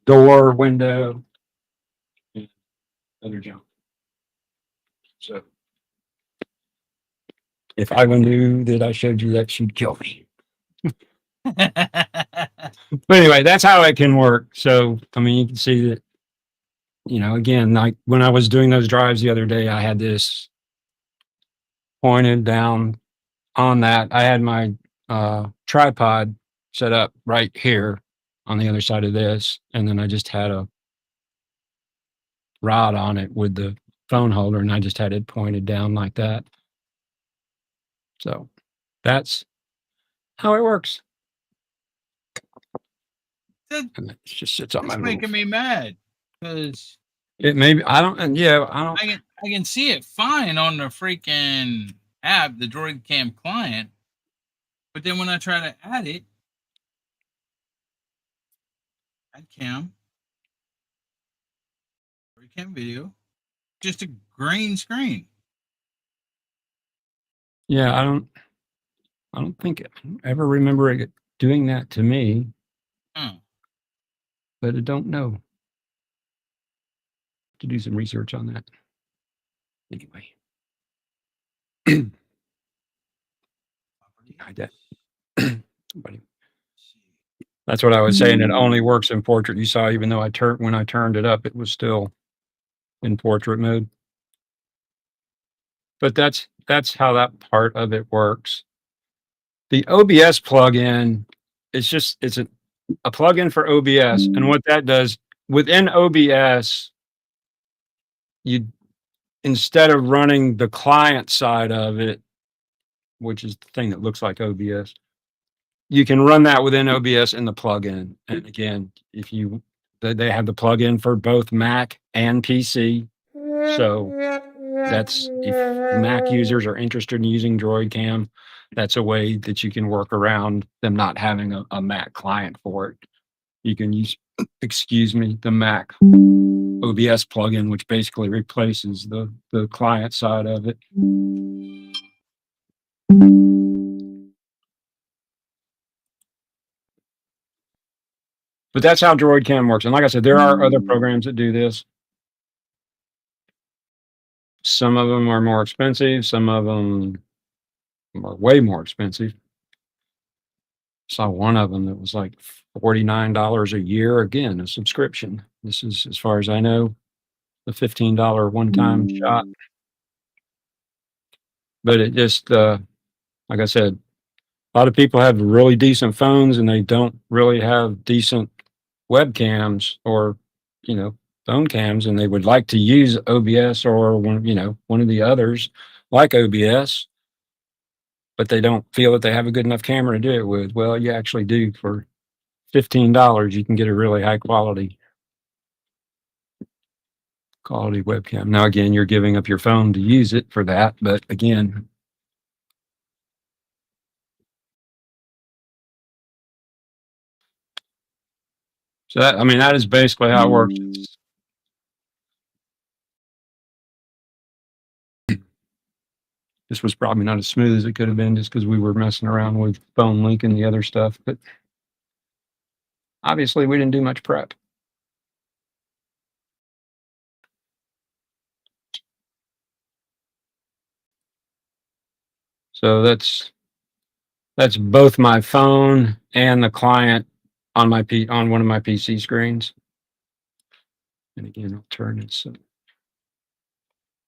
Speaker 2: door, window, and other junk. So if I knew that I showed you that, she'd kill me. But anyway, that's how it can work. So, I mean, you can see that, again, like when I was doing those drives the other day, I had this pointed down on that. I had my tripod set up right here on the other side of this. And then I just had a rod on it with the phone holder and I just had it pointed down like that. So that's how it works. And it just sits on my
Speaker 1: That's
Speaker 2: roof.
Speaker 1: making me mad because
Speaker 2: It maybe I don't
Speaker 1: I can see it fine on the freaking app, the Droid Cam client, but then when I try to add cam, Droid Cam video, just a green screen.
Speaker 2: yeah, I don't think I don't ever remember it doing that to me,
Speaker 1: Huh.
Speaker 2: but I don't know. To do some research on that. Anyway. That's what I was saying. It only works in portrait. You saw, even though when I turned it up, it was still in portrait mode. But that's how that part of it works. The OBS plugin, it's a plugin for OBS, and what that does within OBS, you instead of running the client side of it, which is the thing that looks like OBS, you can run that within OBS in the plugin. And again, they have the plugin for both Mac and PC. So that's if Mac users are interested in using DroidCam, that's a way that you can work around them not having a Mac client for it. You can use, the Mac OBS plugin, which basically replaces the client side of it. But that's how DroidCam works. And like I said, there are other programs that do this. Some of them are more expensive. Some of them are way more expensive. Saw one of them that was like $49 a year. Again, a subscription. This is, as far as I know, the $15 one-time shot. But it just, like I said, a lot of people have really decent phones and they don't really have decent webcams or, phone cams, and they would like to use OBS or one of the others like OBS, but they don't feel that they have a good enough camera to do it with. Well, you actually do. For $15, you can get a really high quality webcam. Now, again, you're giving up your phone to use it for that, but again, so that is basically how it works. This was probably not as smooth as it could have been just because we were messing around with phone link and the other stuff, but Obviously, we didn't do much prep. So that's both my phone and the client on my on one of my PC screens. And again, I'll turn it so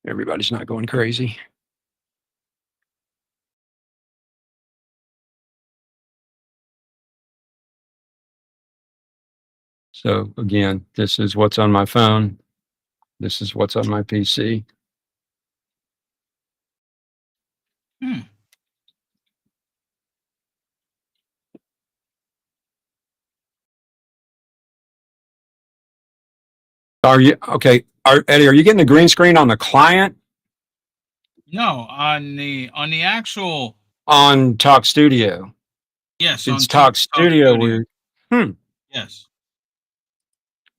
Speaker 2: everybody's not going crazy. So again, this is what's on my phone. This is what's on my PC. Are you okay? Eddie, are you getting the green screen on the client?
Speaker 1: No, on the actual.
Speaker 2: On Talk Studio.
Speaker 1: Yes,
Speaker 2: It's
Speaker 1: on
Speaker 2: Talk Studio. We're
Speaker 1: Yes.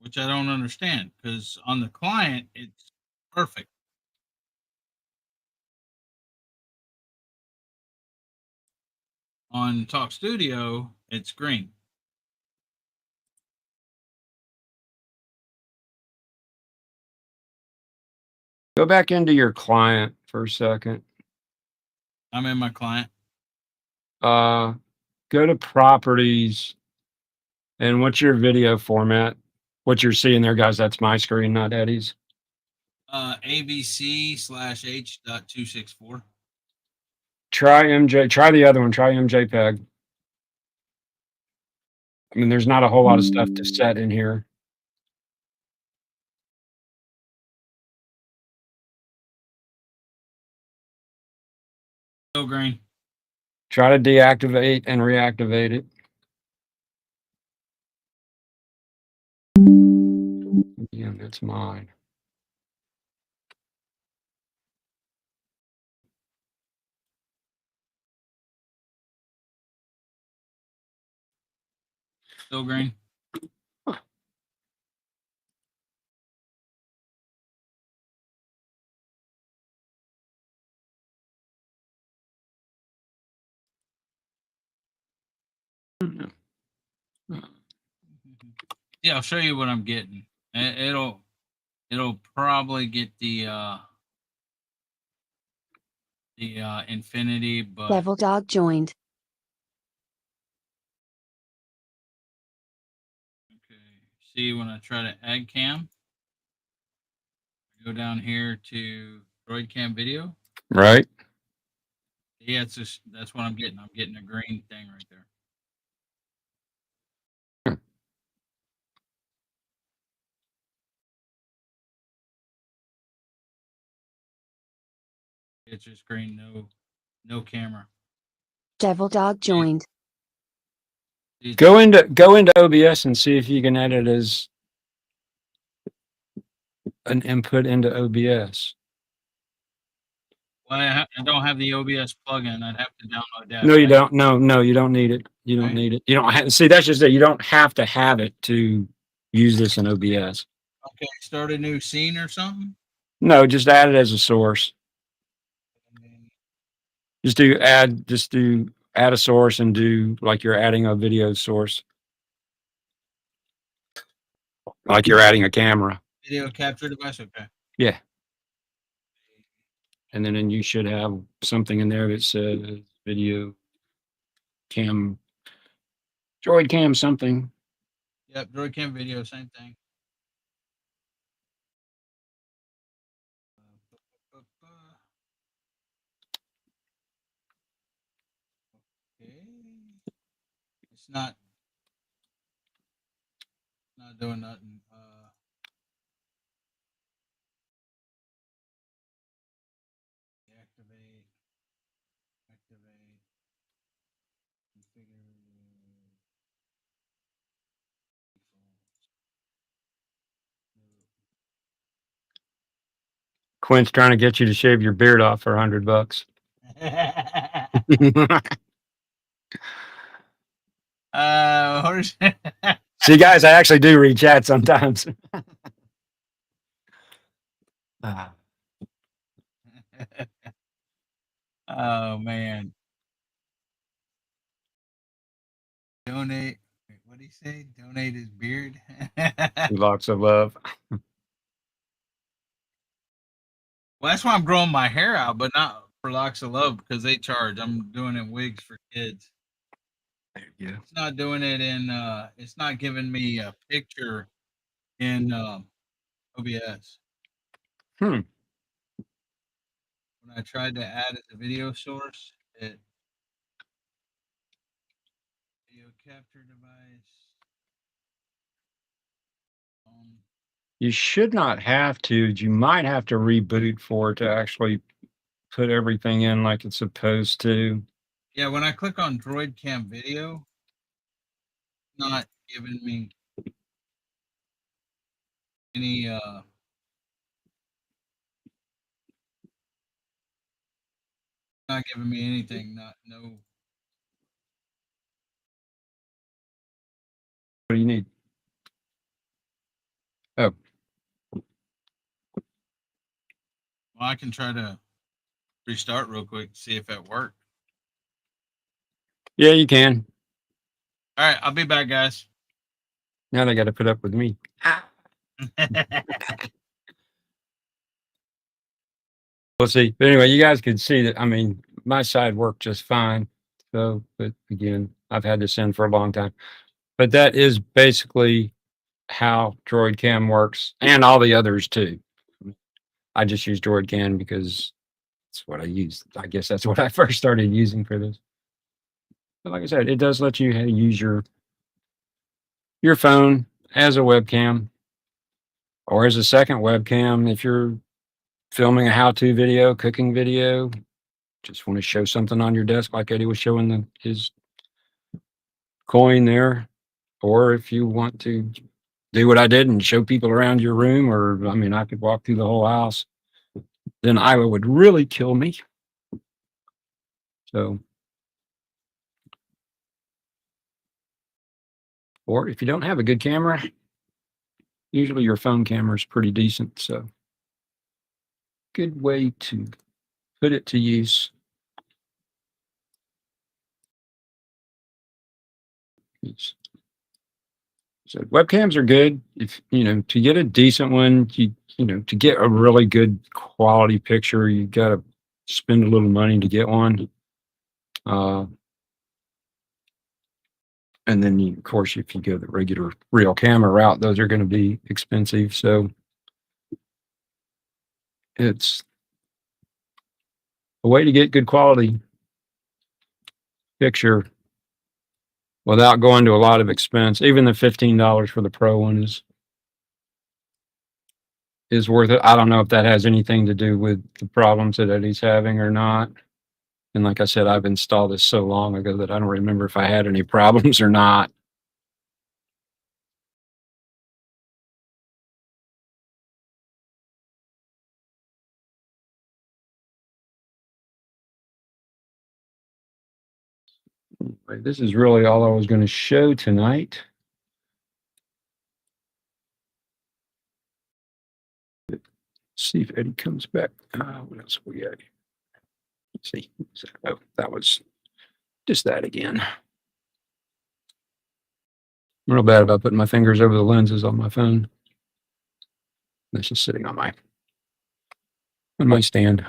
Speaker 1: Which I don't understand, because on the client it's perfect. On Talk Studio, it's green.
Speaker 2: Go back into your client for a second.
Speaker 1: I'm in my client.
Speaker 2: Go to properties. And what's your video format? What you're seeing there, guys, that's my screen, not Eddie's.
Speaker 1: ABC/H.264.
Speaker 2: Try the other one. Try MJPEG. I mean, there's not a whole lot of stuff to set in here.
Speaker 1: Still green.
Speaker 2: Try to deactivate and reactivate it. Again, that's mine.
Speaker 1: Still green. Yeah, I'll show you what I'm getting. It'll probably get the infinity, but
Speaker 3: Devil Dog joined.
Speaker 1: okay. See, when I try to add cam, I go down here to Droid Cam video.
Speaker 2: Right.
Speaker 1: Yeah, it's just that's what I'm getting. I'm getting a green thing right there. It's just green, no camera.
Speaker 3: Devil Dog joined.
Speaker 2: Go into OBS and see if you can edit as an input into OBS.
Speaker 1: Well, I don't have the OBS plugin. I'd have to download that.
Speaker 2: No, you
Speaker 1: right?
Speaker 2: don't. No, you don't need it. You don't
Speaker 1: Okay.
Speaker 2: need it. You don't have, see, that's just it. You don't have to have it to use this in OBS.
Speaker 1: Okay, start a new scene or something.
Speaker 2: No, just add it as a source. Just do add a source and do like you're adding a video source. Like you're adding a camera.
Speaker 1: Video capture device. Okay.
Speaker 2: Yeah. And then you should have something in there that says video cam, droid cam something.
Speaker 1: Yep, Droid Cam video, same thing. Okay. It's not doing nothing. Deactivate, activate, configure.
Speaker 2: Quinn's trying to get you to shave your beard off for $100. See, guys, I actually do read chat sometimes.
Speaker 1: Oh man. Donate. Wait, What did he say? Donate his beard.
Speaker 2: Lots of love.
Speaker 1: Well, that's why I'm growing my hair out, but not for Locks of Love because they charge. I'm doing it wigs for kids.
Speaker 2: There you go.
Speaker 1: It's not doing it in. It's not giving me a picture in OBS.
Speaker 2: Hmm.
Speaker 1: When I tried to add as a video source, it video capture device.
Speaker 2: You should not have to. You might have to reboot for it to actually put everything in like it's supposed to.
Speaker 1: Yeah, when I click on Droid Cam Video, it's not giving me any not giving me anything, not no.
Speaker 2: What do you need? Oh,
Speaker 1: Well, I can try to restart real quick, see if it worked.
Speaker 2: yeah, you can.
Speaker 1: All right, I'll be back, guys.
Speaker 2: Now they got to put up with me. We'll see. But anyway, you guys can see that. I mean, my side worked just fine. So, but again, I've had this in for a long time. But that is basically how Droid Cam works, and all the others too. I just use Droid Cam because it's what I use. I guess that's what I first started using for this. But like I said, it does let you use your phone as a webcam or as a second webcam if you're filming a how-to video, cooking video, just want to show something on your desk like Eddie was showing his coin there, or if you want to do what I did and show people around your room, or I mean, I could walk through the whole house, then Iowa would really kill me. So, or if you don't have a good camera, usually your phone camera is pretty decent. So, good way to put it to use. So webcams are good. If to get a decent one, to get a really good quality picture, you got to spend a little money to get one. And then, of course, if you go the regular real camera route, those are going to be expensive. So it's a way to get good quality picture without going to a lot of expense. Even the $15 for the Pro one is worth it. I don't know if that has anything to do with the problems that Eddie's having or not. And like I said, I've installed this so long ago that I don't remember if I had any problems or not. Anyway, this is really all I was going to show tonight. See if Eddie comes back. What else we got? Let's see. Oh, that was just that again. I'm real bad about putting my fingers over the lenses on my phone. That's just sitting on my stand.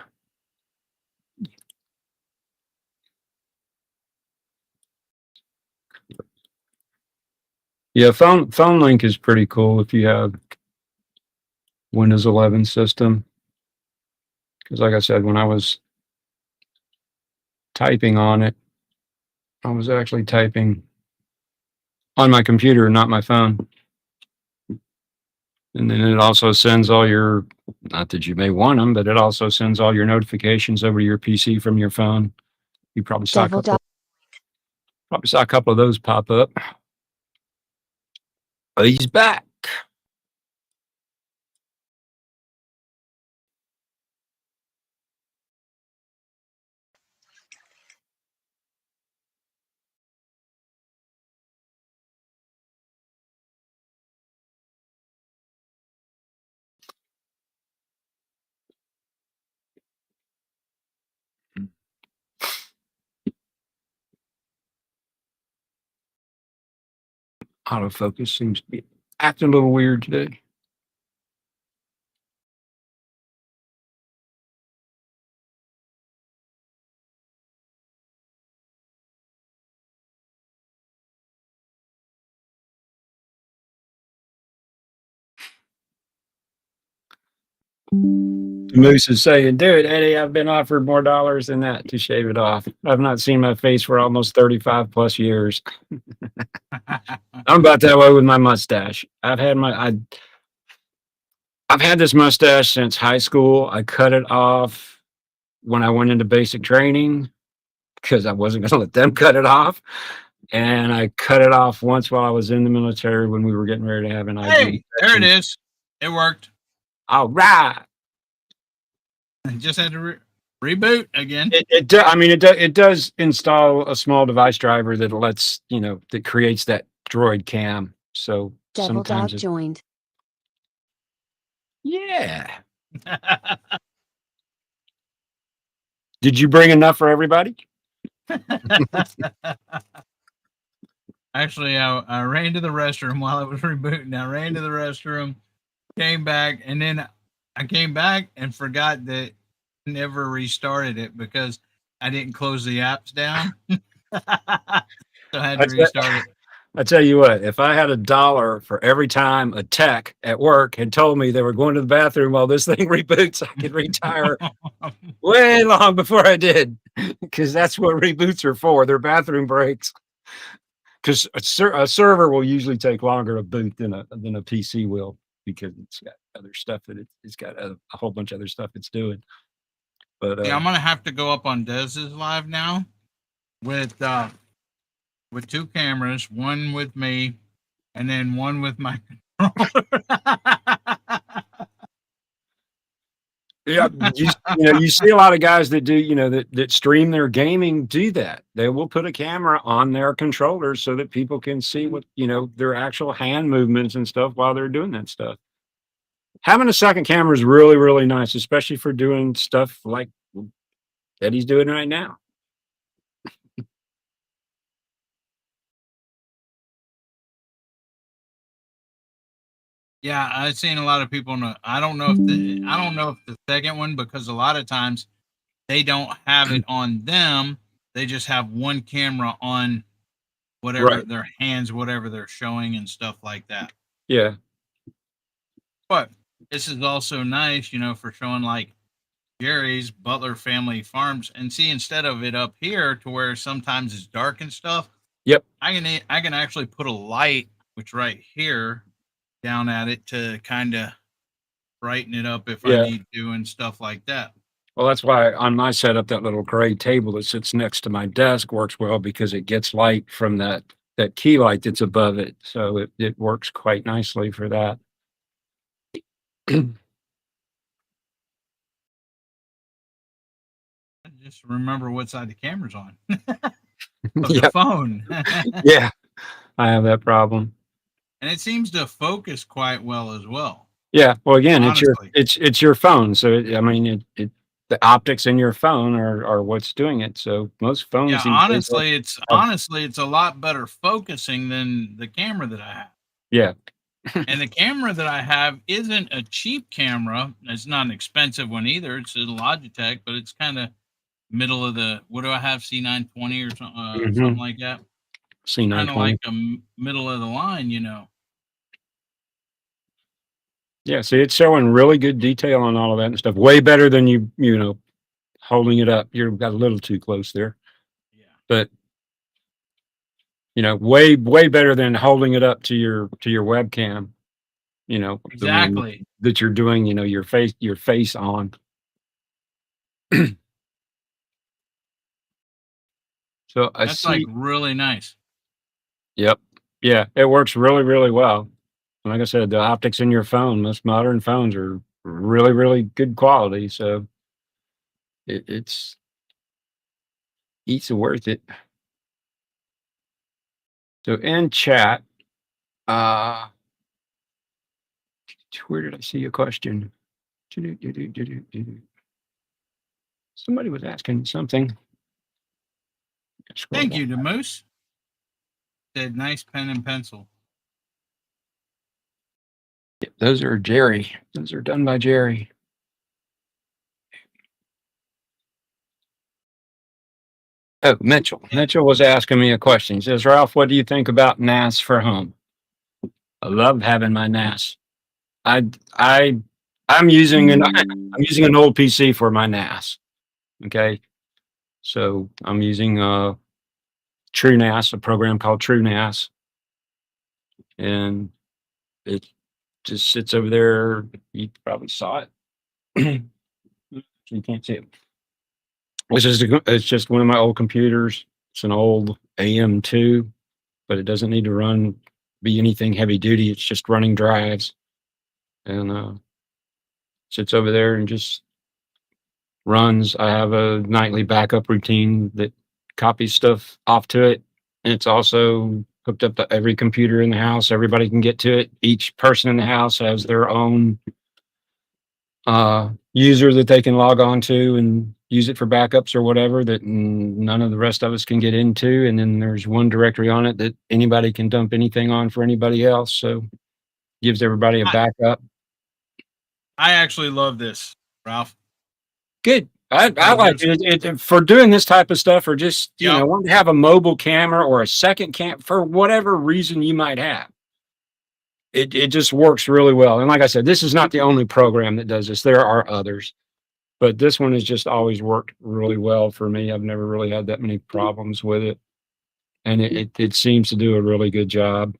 Speaker 2: Yeah, phone link is pretty cool if you have Windows 11 system. Because like I said, when I was typing on it, I was actually typing on my computer, not my phone. And then it also sends all your, not that you may want them, but it also sends all your notifications over to your PC from your phone. You probably saw a couple of those pop up. But he's back. Autofocus seems to be acting a little weird today. Moose is saying, dude, Eddie, I've been offered more dollars than that to shave it off. I've not seen my face for almost 35 plus years. I'm about that way with my mustache. I've had this mustache since high school. I cut it off when I went into basic training because I wasn't going to let them cut it off. And I cut it off once while I was in the military when we were getting ready to have an ID.
Speaker 1: Hey, there it is. It worked.
Speaker 2: All right.
Speaker 1: I just had to reboot again.
Speaker 2: It does install a small device driver that lets, that creates that droid cam. So
Speaker 3: Devil Dog
Speaker 2: sometimes
Speaker 3: joined.
Speaker 2: yeah. Did you bring enough for everybody?
Speaker 1: Actually, I ran to the restroom while I was rebooting. I ran to the restroom, came back, and then I came back and forgot that I never restarted it because I didn't close the apps down. So I had to restart it.
Speaker 2: I tell you what, if I had $1 for every time a tech at work had told me they were going to the bathroom while this thing reboots, I could retire way long before I did, because that's what reboots are for. They're bathroom breaks. Because a server will usually take longer to boot than a PC will, because it's got other stuff that it's got a whole bunch of other stuff it's doing. But
Speaker 1: yeah, I'm gonna have to go up on Dez's live now with 2 cameras, one with me, and then one with my controller.
Speaker 2: yeah, you see a lot of guys that do, that stream their gaming do that. They will put a camera on their controllers so that people can see what, their actual hand movements and stuff while they're doing that stuff. Having a second camera is really, really nice, especially for doing stuff like Eddie's doing right now.
Speaker 1: Yeah, I've seen a lot of people. I don't know if the second one, because a lot of times they don't have it on them. They just have one camera on whatever their hands, whatever they're showing and stuff like that.
Speaker 2: Yeah.
Speaker 1: But this is also nice, for showing like Jerry's Butler Family Farms, and see, instead of it up here to where sometimes it's dark and stuff.
Speaker 2: Yep.
Speaker 1: I can actually put a light, which right here, down at it to kind of brighten it up if I need to and stuff like that.
Speaker 2: Well, that's why on my setup, that little gray table that sits next to my desk works well, because it gets light from that key light that's above it. So it works quite nicely for that.
Speaker 1: Just remember what side the camera's on. The phone.
Speaker 2: Yeah, I have that problem.
Speaker 1: And it seems to focus quite well as well.
Speaker 2: Yeah, well, again,
Speaker 1: honestly,
Speaker 2: it's your phone, so the optics in your phone are what's doing it. So most phones.
Speaker 1: Yeah, honestly, it's a lot better focusing than the camera that I have.
Speaker 2: Yeah.
Speaker 1: And the camera that I have isn't a cheap camera. It's not an expensive one either. It's a Logitech, but it's kind of middle of the. What do I have? C920 or something, something like that.
Speaker 2: C920.
Speaker 1: Kind of like a middle of the line,
Speaker 2: Yeah, see, it's showing really good detail on all of that and stuff. Way better than you holding it up. You got a little too close there.
Speaker 1: Yeah.
Speaker 2: But way better than holding it up to your webcam.
Speaker 1: Exactly.
Speaker 2: That you're doing, your face on. So
Speaker 1: that's like really nice.
Speaker 2: Yep. Yeah, it works really, really well. Like I said, the optics in your phone, most modern phones are really, really good quality. So it's worth it. So in chat, where did I see a question? Somebody was asking something.
Speaker 1: Thank you to Moose. Said nice pen and pencil.
Speaker 2: Those are Jerry. Those are done by Jerry. Oh, Mitchell. Mitchell was asking me a question. He says, Ralph, what do you think about NAS for home? I love having my NAS. I I'm using an old PC for my NAS. Okay. So I'm using TrueNAS, a program called TrueNAS. And it just sits over there. You probably saw it. You can't see it. It's just one of my old computers. It's an old AM2, but it doesn't need to be anything heavy duty. It's just running drives, and sits over there and just runs. I have a nightly backup routine that copies stuff off to it, and it's also hooked up to every computer in the house. Everybody can get to it. Each person in the house has their own user that they can log on to and use it for backups or whatever that none of the rest of us can get into. And then there's one directory on it that anybody can dump anything on for anybody else. So gives everybody a backup.
Speaker 1: I actually love this, Ralph.
Speaker 2: Good. I like it for doing this type of stuff, or just, want to have a mobile camera or a second cam for whatever reason you might have. It just works really well. And like I said, this is not the only program that does this. There are others, but this one has just always worked really well for me. I've never really had that many problems with it. And it seems to do a really good job.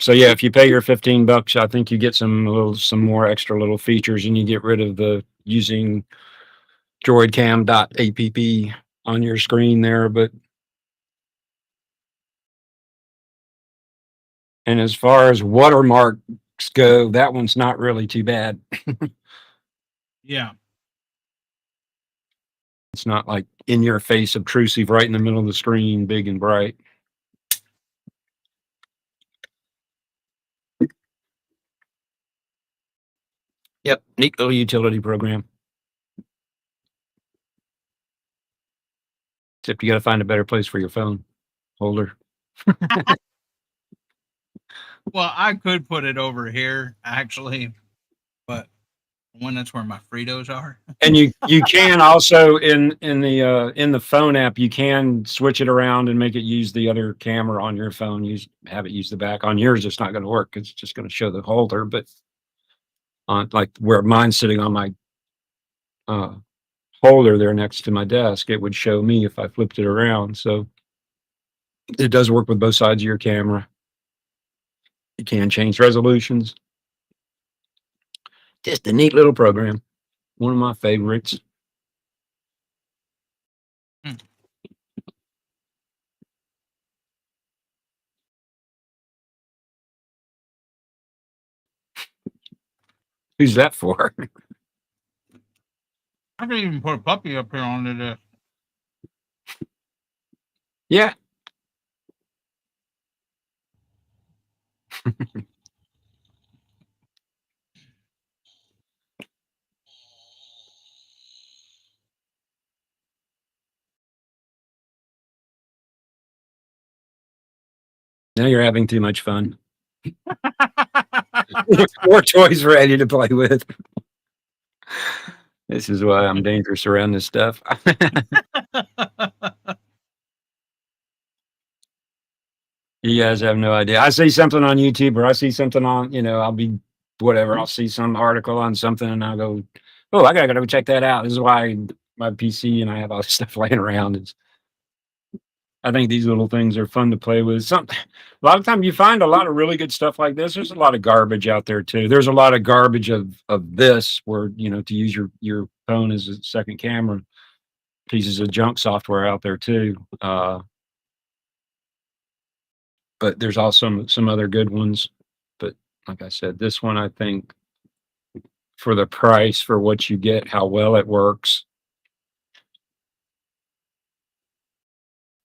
Speaker 2: So yeah, if you pay your $15, I think you get some more extra little features, and you get rid of the using droidcam.app on your screen there. And as far as watermarks go, that one's not really too bad.
Speaker 1: Yeah.
Speaker 2: It's not like in your face obtrusive right in the middle of the screen, big and bright. Yep, neat little utility program. Except you got to find a better place for your phone holder.
Speaker 1: Well, I could put it over here actually, but that's where my Fritos are.
Speaker 2: And you can also in the phone app, you can switch it around and make it use the other camera on your phone. Have it use the back. On yours, it's not going to work. It's just going to show the holder, but on like where mine's sitting on my holder there next to my desk, it would show me if I flipped it around. So it does work with both sides of your camera. You can change resolutions. Just a neat little program. One of my favorites. Who's that for?
Speaker 1: I could even put a puppy up here on it.
Speaker 2: Yeah. Now you're having too much fun. More toys ready to play with. This is why I'm dangerous around this stuff. You guys have no idea. I see something on YouTube, or I see something on, I'll be whatever. I'll see some article on something and I'll go, oh, I gotta go check that out. This is why my PC and I have all this stuff laying around. I think these little things are fun to play with. A lot of times you find a lot of really good stuff like this. There's a lot of garbage out there too. There's a lot of garbage of this where, to use your phone as a second camera. Pieces of junk software out there too. But there's also some other good ones. But like I said, this one, I think for the price, for what you get, how well it works,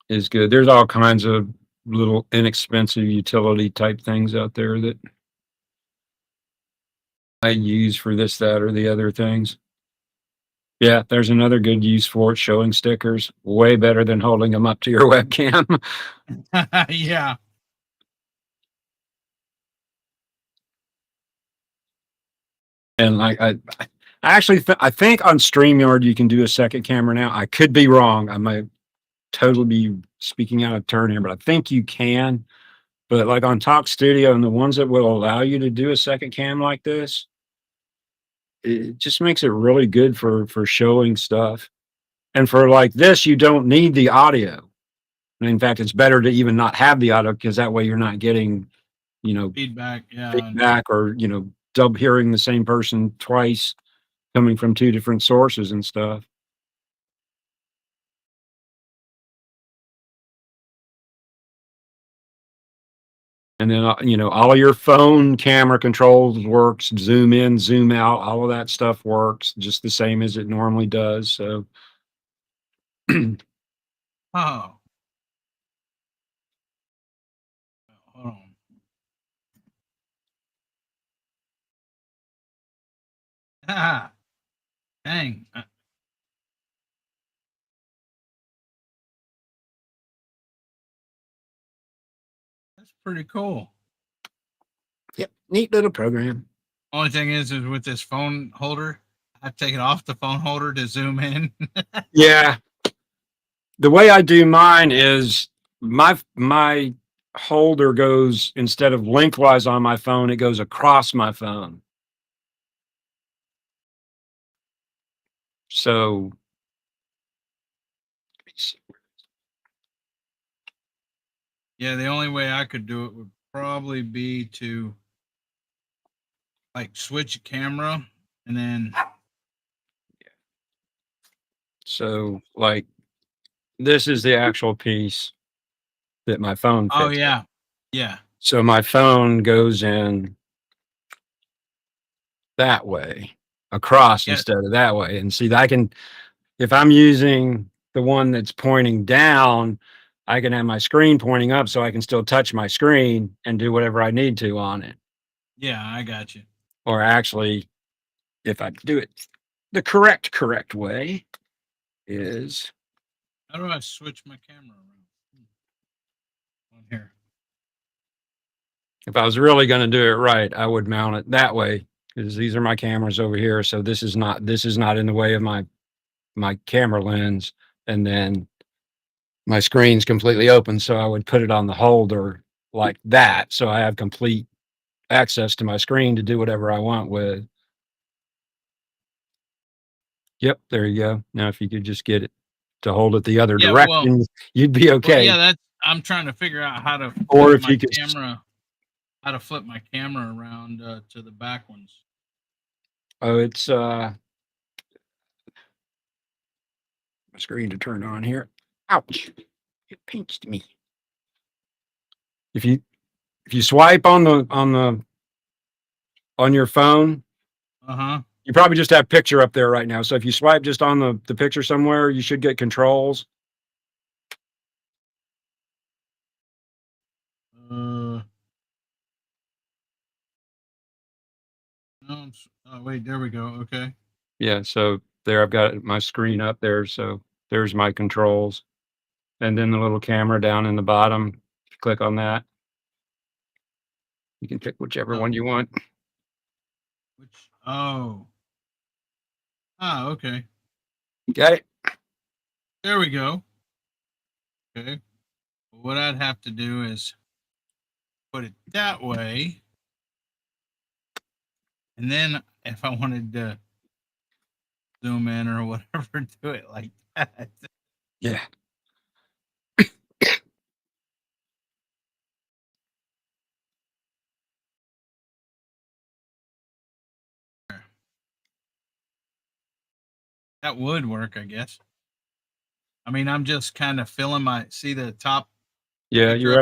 Speaker 2: is good. There's all kinds of little inexpensive utility type things out there that I use for this, that, or the other things. Yeah, there's another good use for it, showing stickers. Way better than holding them up to your webcam.
Speaker 1: Yeah.
Speaker 2: And I actually I think on StreamYard you can do a second camera now. I could be wrong. I might totally be speaking out of turn here, but I think you can. But like on Talk Studio and the ones that will allow you to do a second cam like this, it just makes it really good for showing stuff. And for like this, you don't need the audio. And in fact, it's better to even not have the audio because that way you're not getting,
Speaker 1: Feedback. Yeah.
Speaker 2: feedback or, dub hearing the same person twice coming from two different sources and stuff. And then, all your phone camera controls works, zoom in, zoom out, all of that stuff works just the same as it normally does. So,
Speaker 1: Oh. Hold on. Ah, dang. That's pretty cool.
Speaker 2: yep, neat little program.
Speaker 1: Only thing is with this phone holder, I take it off the phone holder to zoom in.
Speaker 2: Yeah. The way I do mine is my holder goes, instead of lengthwise on my phone, it goes across my phone. So
Speaker 1: Yeah, the only way I could do it would probably be to like switch a camera and then
Speaker 2: like this is the actual piece that my phone fits.
Speaker 1: oh yeah. Yeah.
Speaker 2: So my phone goes in that way across instead of that way. And see, if I'm using the one that's pointing down, I can have my screen pointing up so I can still touch my screen and do whatever I need to on it.
Speaker 1: Yeah, I got you.
Speaker 2: Or actually, if I do it the correct way is,
Speaker 1: How do I switch my camera around? On here.
Speaker 2: if I was really going to do it right, I would mount it that way because these are my cameras over here. So this is not in the way of my camera lens. And then my screen's completely open. So I would put it on the holder like that. So I have complete access to my screen to do whatever I want with. Yep. There you go. Now, if you could just get it to hold it the other direction, you'd be okay.
Speaker 1: Well, yeah, I'm trying to figure out how to
Speaker 2: Or
Speaker 1: flip
Speaker 2: if you could
Speaker 1: how to flip my camera around to the back ones.
Speaker 2: Oh, it's my screen to turn on here. Ouch. It pinched me. If you swipe on your phone, you probably just have picture up there right now. So if you swipe just on the picture somewhere, you should get controls.
Speaker 1: Oh, wait, there we go. Okay.
Speaker 2: Yeah, so there I've got my screen up there. So there's my controls. And then the little camera down in the bottom. If you click on that, you can pick whichever one you want.
Speaker 1: Okay.
Speaker 2: Got it?
Speaker 1: There we go. Okay. What I'd have to do is put it that way. And then if I wanted to zoom in or whatever, do it like that.
Speaker 2: Yeah.
Speaker 1: That would work, I guess. I mean, I'm just kind of filling see the top.
Speaker 2: Yeah, you're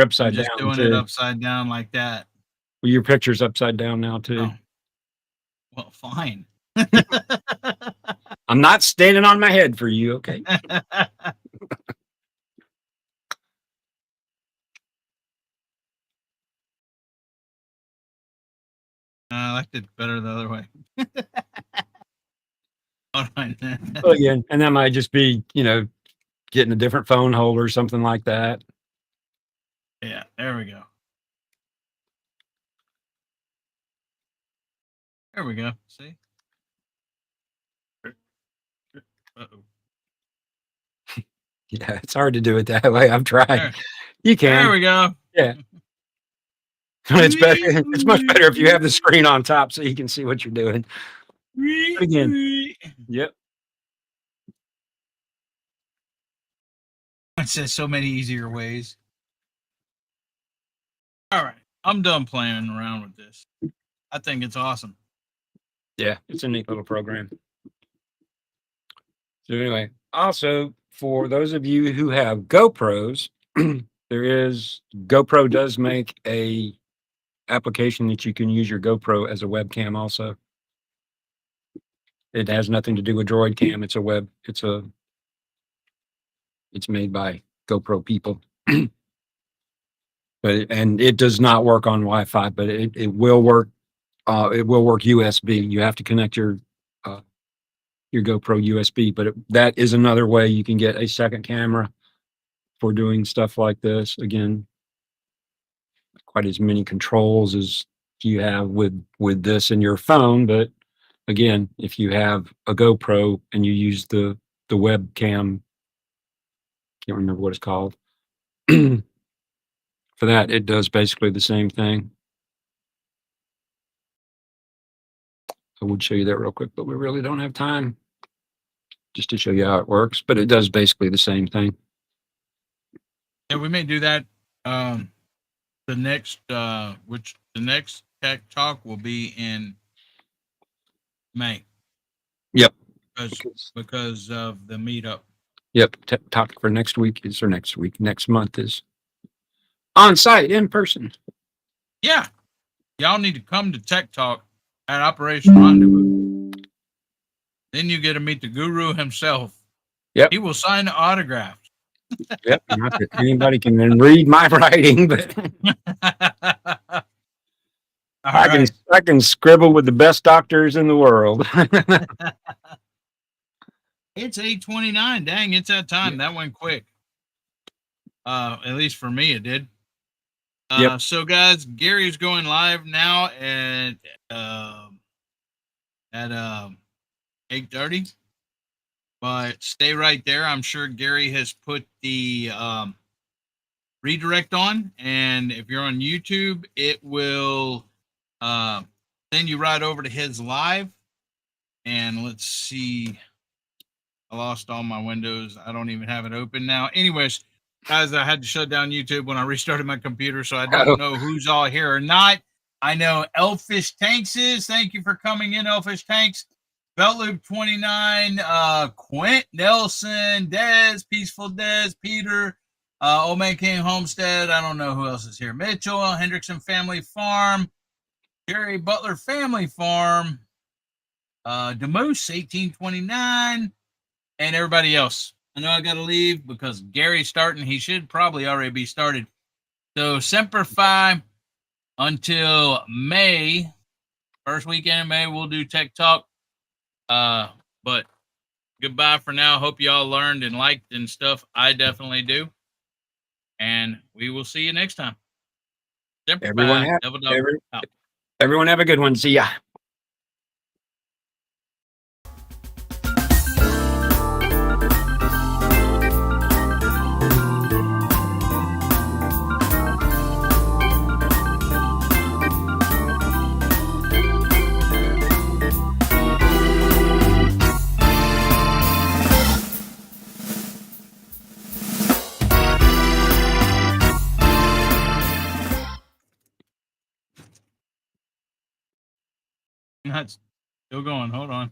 Speaker 2: upside down.
Speaker 1: Just doing it upside down like that.
Speaker 2: Well, your picture's upside down now too.
Speaker 1: Oh. Well, fine.
Speaker 2: I'm not standing on my head for you, okay?
Speaker 1: I liked it better the other way. All right.
Speaker 2: Well, again, and that might just be, getting a different phone holder or something like that.
Speaker 1: Yeah, there we go. There we go. See? Uh-oh.
Speaker 2: Yeah, it's hard to do it that way. I've tried.
Speaker 1: There,
Speaker 2: You
Speaker 1: there
Speaker 2: can.
Speaker 1: we go.
Speaker 2: Yeah. It's better. It's much better if you have the screen on top so you can see what you're doing. But again, yep.
Speaker 1: It says so many easier ways. All right. I'm done playing around with this. I think it's awesome.
Speaker 2: Yeah, it's a neat little program. So anyway, also for those of you who have GoPros, GoPro does make a application that you can use your GoPro as a webcam also. It has nothing to do with Droid Cam. It's made by GoPro people. And it does not work on Wi-Fi, but it will work. It will work USB. You have to connect your GoPro USB, but that is another way you can get a second camera for doing stuff like this. Again, quite as many controls as you have with this in your phone, but again, if you have a GoPro and you use the webcam, can't remember what it's called, for that, it does basically the same thing. I would show you that real quick, but we really don't have time just to show you how it works, but it does basically the same thing.
Speaker 1: Yeah, we may do that. The next tech talk will be in May.
Speaker 2: Yep.
Speaker 1: Because of the meetup.
Speaker 2: Yep. Topic for next month is on site in person.
Speaker 1: Yeah. Y'all need to come to Tech Talk at Operation Rendezvous. Then you get to meet the guru himself.
Speaker 2: Yep.
Speaker 1: He will sign autographs.
Speaker 2: Yep. Not that anybody can then read my writing, but I can scribble with the best doctors in the world.
Speaker 1: It's 8:29. Dang, it's that time. That went quick. At least for me, it did.
Speaker 2: Yep.
Speaker 1: So guys, Gary's going live now at 8:30. But stay right there. I'm sure Gary has put the redirect on, and if you're on YouTube, it will send you right over to his live. And let's see. I lost all my windows. I don't even have it open now. Anyways, guys, I had to shut down YouTube when I restarted my computer, so I don't know who's all here or not. I know Elfish Tanks is. Thank you for coming in, Elfish Tanks. Beltloop 29, Quint Nelson, Dez, Peaceful Dez, Peter, Old Man King Homestead. I don't know who else is here. Mitchell, Hendrickson Family Farm, Jerry Butler Family Farm, DeMoose 1829, and everybody else. I know I got to leave because Gary's starting. He should probably already be started. So Semper Fi until May, first weekend in May, we'll do Tech Talk. But goodbye for now. Hope y'all learned and liked and stuff. I definitely do. And we will see you next time.
Speaker 2: Everyone have a good one. See ya.
Speaker 1: That's still going. Hold on.